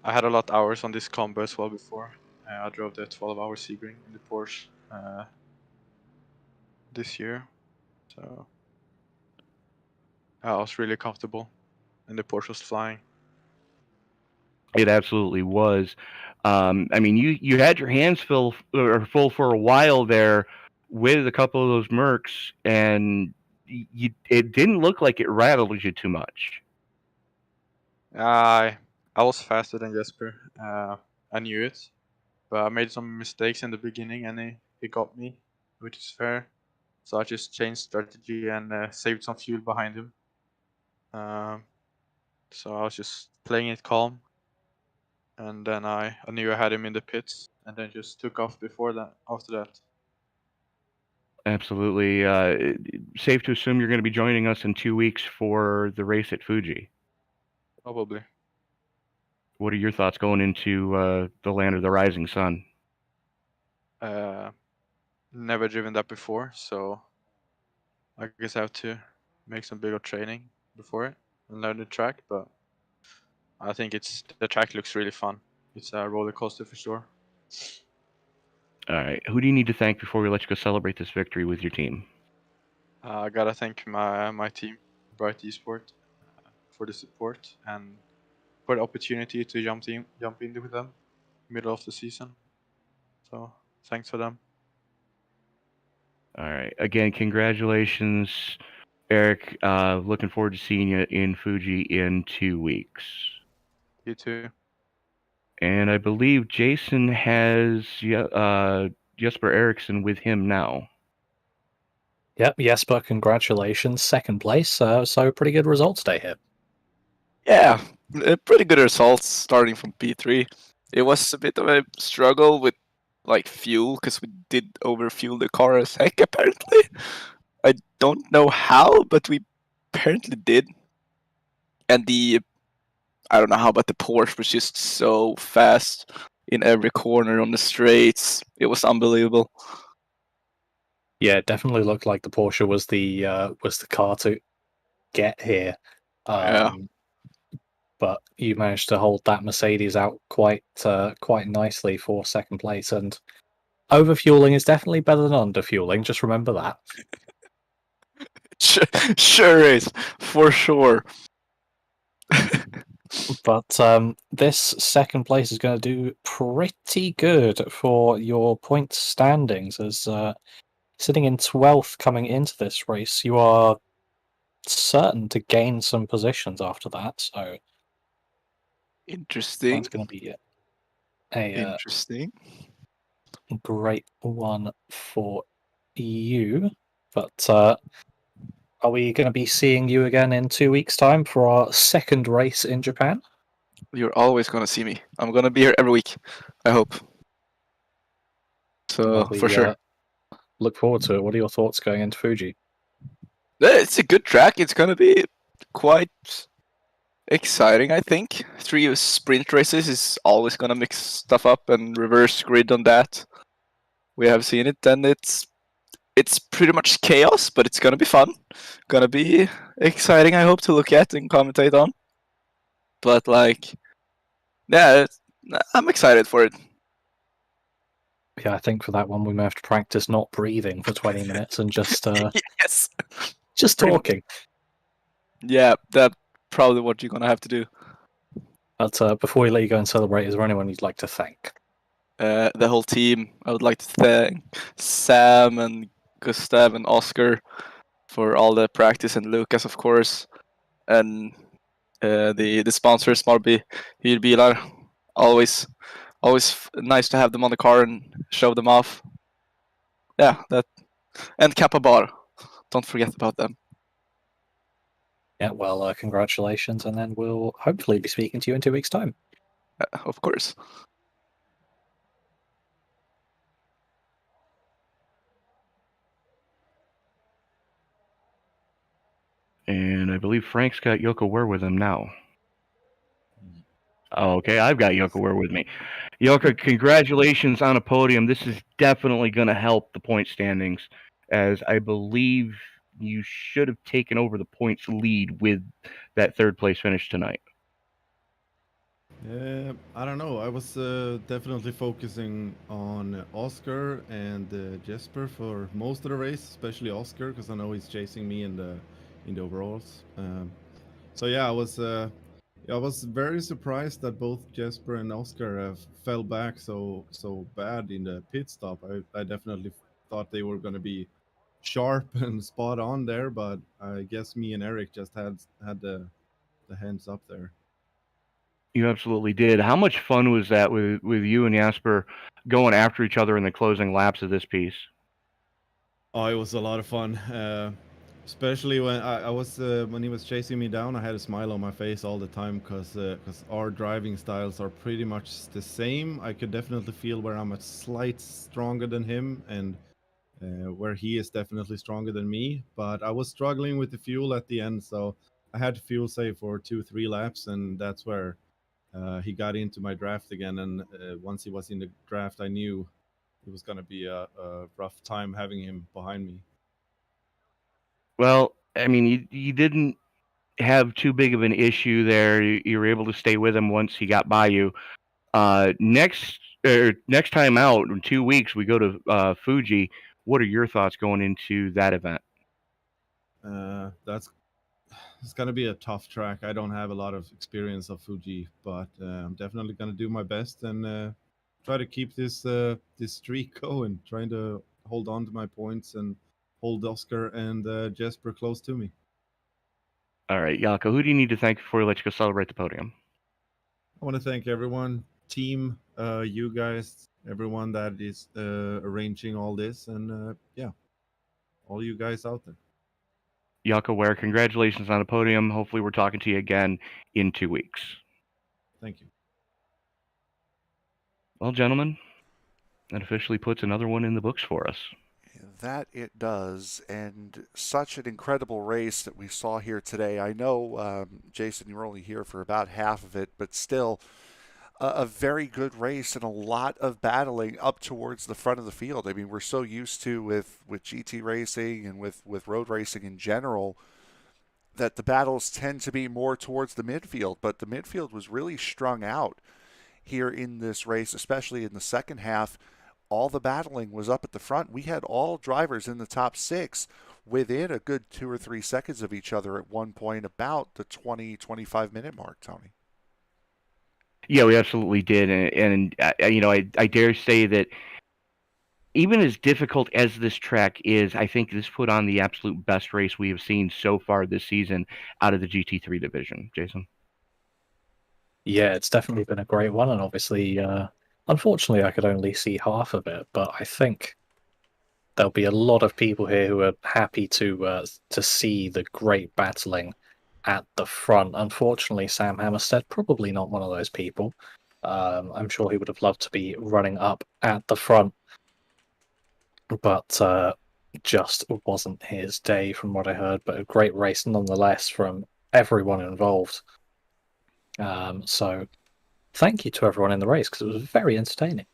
had a lot of hours on this combo as well before. I drove the 12-hour Sebring in the Porsche this year. So I was really comfortable and the Porsche was flying. It absolutely was. I mean, you had your hands full for a while there with a couple of those Mercs, and it didn't look like it rattled you too much. I was faster than Jesper. I knew it, but I made some mistakes in the beginning, and he got me, which is fair. So I just changed strategy and saved some fuel behind him. So I was just playing it calm. And then I knew I had him in the pits, and then just took off after that. Absolutely. Safe to assume you're going to be joining us in 2 weeks for the race at Fuji. Probably. What are your thoughts going into the land of the rising sun? Never driven that before, so I guess I have to make some bigger training before it and learn the track. But I think the track looks really fun. It's a roller coaster for sure. All right. Who do you need to thank before we let you go celebrate this victory with your team? I gotta thank my team, Bright Esport, for the support and for the opportunity to jump in with them middle of the season. So thanks for them. All right. Again, congratulations, Eric. Looking forward to seeing you in Fuji in 2 weeks. You too. And I believe Jason has Jesper Eriksson with him now. Yep, Jesper, congratulations. Second place, so pretty good result today here. Yeah, pretty good results starting from P3. It was a bit of a struggle with like fuel because we did overfuel the car as heck apparently. I don't know how, but we apparently did. And I don't know how, but the Porsche was just so fast in every corner on the straights. It was unbelievable. Yeah, it definitely looked like the Porsche was the car to get here. Yeah. But you managed to hold that Mercedes out quite nicely for second place. And overfueling is definitely better than underfueling. Just remember that. Sure is, for sure. But this second place is going to do pretty good for your point standings, as sitting in 12th coming into this race, you are certain to gain some positions after that. So interesting. That's going to be interesting. Great one for you. But are we going to be seeing you again in 2 weeks' time for our second race in Japan? You're always going to see me. I'm going to be here every week, I hope. So, for sure. Look forward to it. What are your thoughts going into Fuji? It's a good track. It's going to be quite exciting, I think. 3 sprint races is always going to mix stuff up and reverse grid on that. We have seen it, and it's pretty much chaos, but it's going to be fun. Going to be exciting, I hope, to look at and commentate on. But, like, yeah, I'm excited for it. Yeah, I think for that one we may have to practice not breathing for 20 minutes and just yes, just talking. Yeah, that's probably what you're gonna have to do. But before we let you go and celebrate, is there anyone you'd like to thank? The whole team. I would like to thank Sam and Gustav and Oscar for all the practice, and Lucas, of course, and the sponsors, Marby, Hyrbilar. Always nice to have them on the car and show them off. Yeah, that, and Kappa Bar. Don't forget about them. Yeah, well, congratulations, and then we'll hopefully be speaking to you in 2 weeks' time. Of course. And I believe Frank's got Jocke Sjöö with him now. Okay, I've got Jocke Sjöö with me. Jocke, congratulations on a podium. This is definitely going to help the point standings, as I believe you should have taken over the points lead with that third place finish tonight. I don't know. I was definitely focusing on Oscar and Jesper for most of the race, especially Oscar, because I know he's chasing me in the overalls. So yeah, I was very surprised that both Jesper and Oscar fell back so bad in the pit stop. I definitely thought they were going to be sharp and spot on there, but I guess me and Eric just had the hands up there. You absolutely did. How much fun was that with you and Jesper going after each other in the closing laps of this piece? Oh, it was a lot of fun. Especially when I was when he was chasing me down, I had a smile on my face all the time because our driving styles are pretty much the same. I could definitely feel where I'm a slight stronger than him and where he is definitely stronger than me. But I was struggling with the fuel at the end, so I had to fuel save for 2-3 laps, and that's where he got into my draft again, and once he was in the draft, I knew it was going to be a rough time having him behind me. Well, I mean, you didn't have too big of an issue there. You were able to stay with him once he got by you. Next time out in 2 weeks, we go to Fuji. What are your thoughts going into that event? It's going to be a tough track. I don't have a lot of experience of Fuji, but I'm definitely going to do my best and try to keep this streak going, trying to hold on to my points and hold Oscar and Jesper close to me. All right, Jaakko, who do you need to thank before we let you go celebrate the podium? I want to thank everyone, team, you guys, everyone that is arranging all this, and all you guys out there. Jocke Sjöö, congratulations on the podium. Hopefully we're talking to you again in 2 weeks. Thank you. Well, gentlemen, that officially puts another one in the books for us. That it does, and such an incredible race that we saw here today. I know, Jason, you were only here for about half of it, but still a very good race and a lot of battling up towards the front of the field. I mean, we're so used to with GT racing and with road racing in general that the battles tend to be more towards the midfield, but the midfield was really strung out here in this race, especially in the second half. All the battling was up at the front. We had all drivers in the top 6 within a good 2 or 3 seconds of each other at one point, about the 20-25 minute mark, Tony. Yeah, we absolutely did, and I dare say that even as difficult as this track is, I think this put on the absolute best race we have seen so far this season out of the GT3 division. Jason? Yeah, it's definitely been a great one, and obviously, unfortunately, I could only see half of it, but I think there'll be a lot of people here who are happy to see the great battling at the front. Unfortunately, Sam Hammarstedt, probably not one of those people. I'm sure he would have loved to be running up at the front, but just wasn't his day from what I heard. But a great race nonetheless from everyone involved. So thank you to everyone in the race, because it was very entertaining.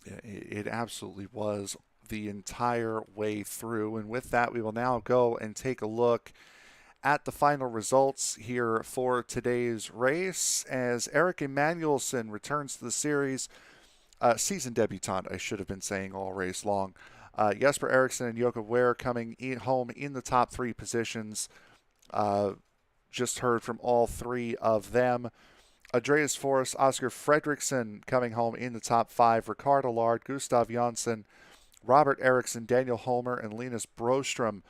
Yeah, it absolutely was the entire way through. And with that, we will now go and take a look at the final results here for today's race as Erik Emanuelsson returns to the series. Season debutant, I should have been saying all race long. Jesper Eriksson and Jocke Sjöö coming home in the top 3 positions. Just heard from all 3 of them. Andreas Forrest, Oscar Fredriksson coming home in the top 5. Ricardo Lard, Gustav Jonsson, Robert Eriksson, Daniel Holmer, and Linus Broström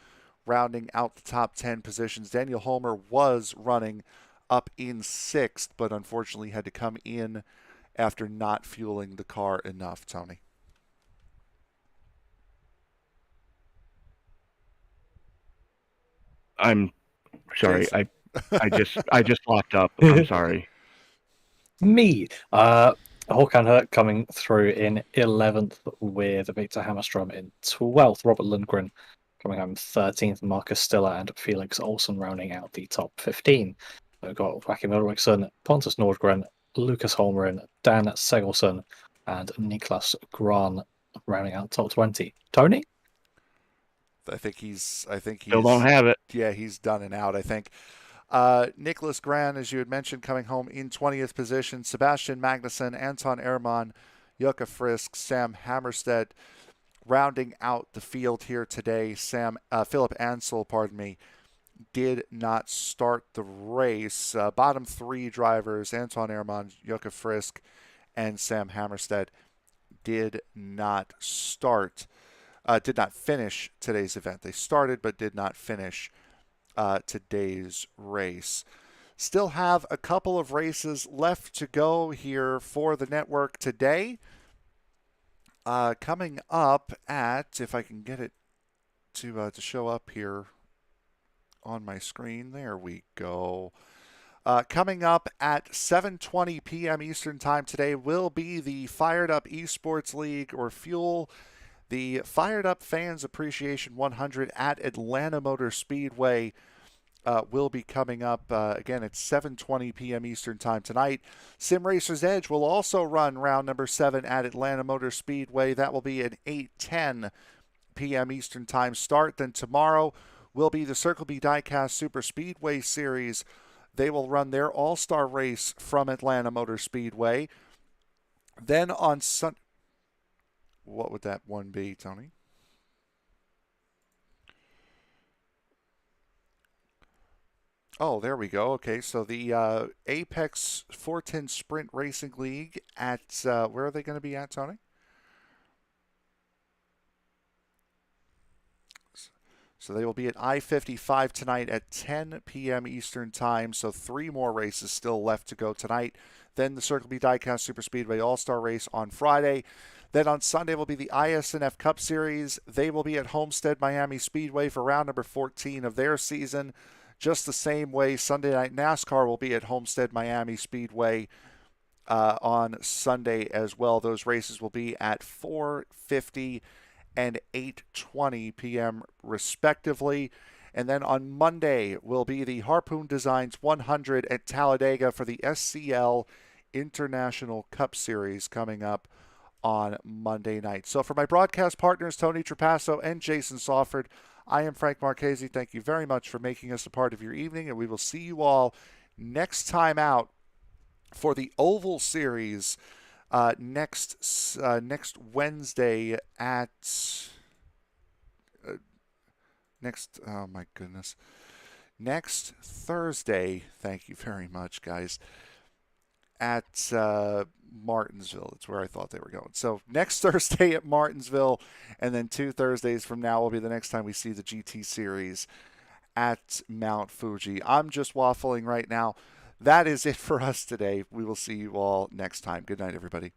rounding out the top 10 positions. Daniel Holmer was running up in 6th, but unfortunately had to come in after not fueling the car enough, Tony. I'm sorry. I just locked up. I'm sorry. Me. Håkan Hurt coming through in 11th with Victor Hammerström in 12th. Robert Lundgren coming home 13th. Marcus Stiller and Felix Olsson rounding out the top 15. We've got Joachim Ulriksson, Pontus Nordgren, Lucas Holmgren, Dan Segelson, and Niklas Gran rounding out top 20. Tony? I think he's Still don't have it. Yeah, he's done and out, I think. Niklas Gran, as you had mentioned, coming home in 20th position. Sebastian Magnusson, Anton Ehrman, Jukka Frisk, Sam Hammarstedt rounding out the field here today. Philip Ansel, did not start the race. Bottom 3 drivers, Anton Ehrman, Jukka Frisk, and Sam Hammarstedt did not finish today's event. They started but did not finish today's race. Still have a couple of races left to go here for the network today. Coming up at, if I can get it to show up here on my screen. There we go. Coming up at 7:20 p.m. Eastern Time today will be the Fired Up Esports League, or Fuel, the Fired Up Fans Appreciation 100 at Atlanta Motor Speedway. will be coming up. Again, it's 7:20 p.m. Eastern Time tonight. Sim Racer's Edge will also run round number 7 at Atlanta Motor Speedway. That will be an 8:10 p.m. Eastern Time start. Then tomorrow will be the Circle B Diecast Super Speedway Series. They will run their all-star race from Atlanta Motor Speedway. Then on Sunday, what would that one be, Tony? Oh, there we go. Okay, so the Apex 410 Sprint Racing League at, where are they going to be at, Tony? So they will be at I-55 tonight at 10 p.m. Eastern Time. So 3 more races still left to go tonight. Then the Circle B Diecast Super Speedway All-Star Race on Friday. Then on Sunday will be the ISNF Cup Series. They will be at Homestead Miami Speedway for round number 14 of their season. Just the same way, Sunday Night NASCAR will be at Homestead Miami Speedway on Sunday as well. Those races will be at 4:50 and 8:20 p.m. respectively. And then on Monday will be the Harpoon Designs 100 at Talladega for the SCL International Cup Series coming up on Monday night. So for my broadcast partners, Tony Trapasso and Jason Sawford, I am Frank Marchese. Thank you very much for making us a part of your evening, and we will see you all next time out for the Oval Series next Wednesday at next Thursday. Thank you very much, guys. At Martinsville. It's where I thought they were going. So next Thursday at Martinsville, and then 2 Thursdays from now will be the next time we see the GT Series at Mount Fuji. I'm just waffling right now. That is it for us today. We will see you all next time. Good night, everybody.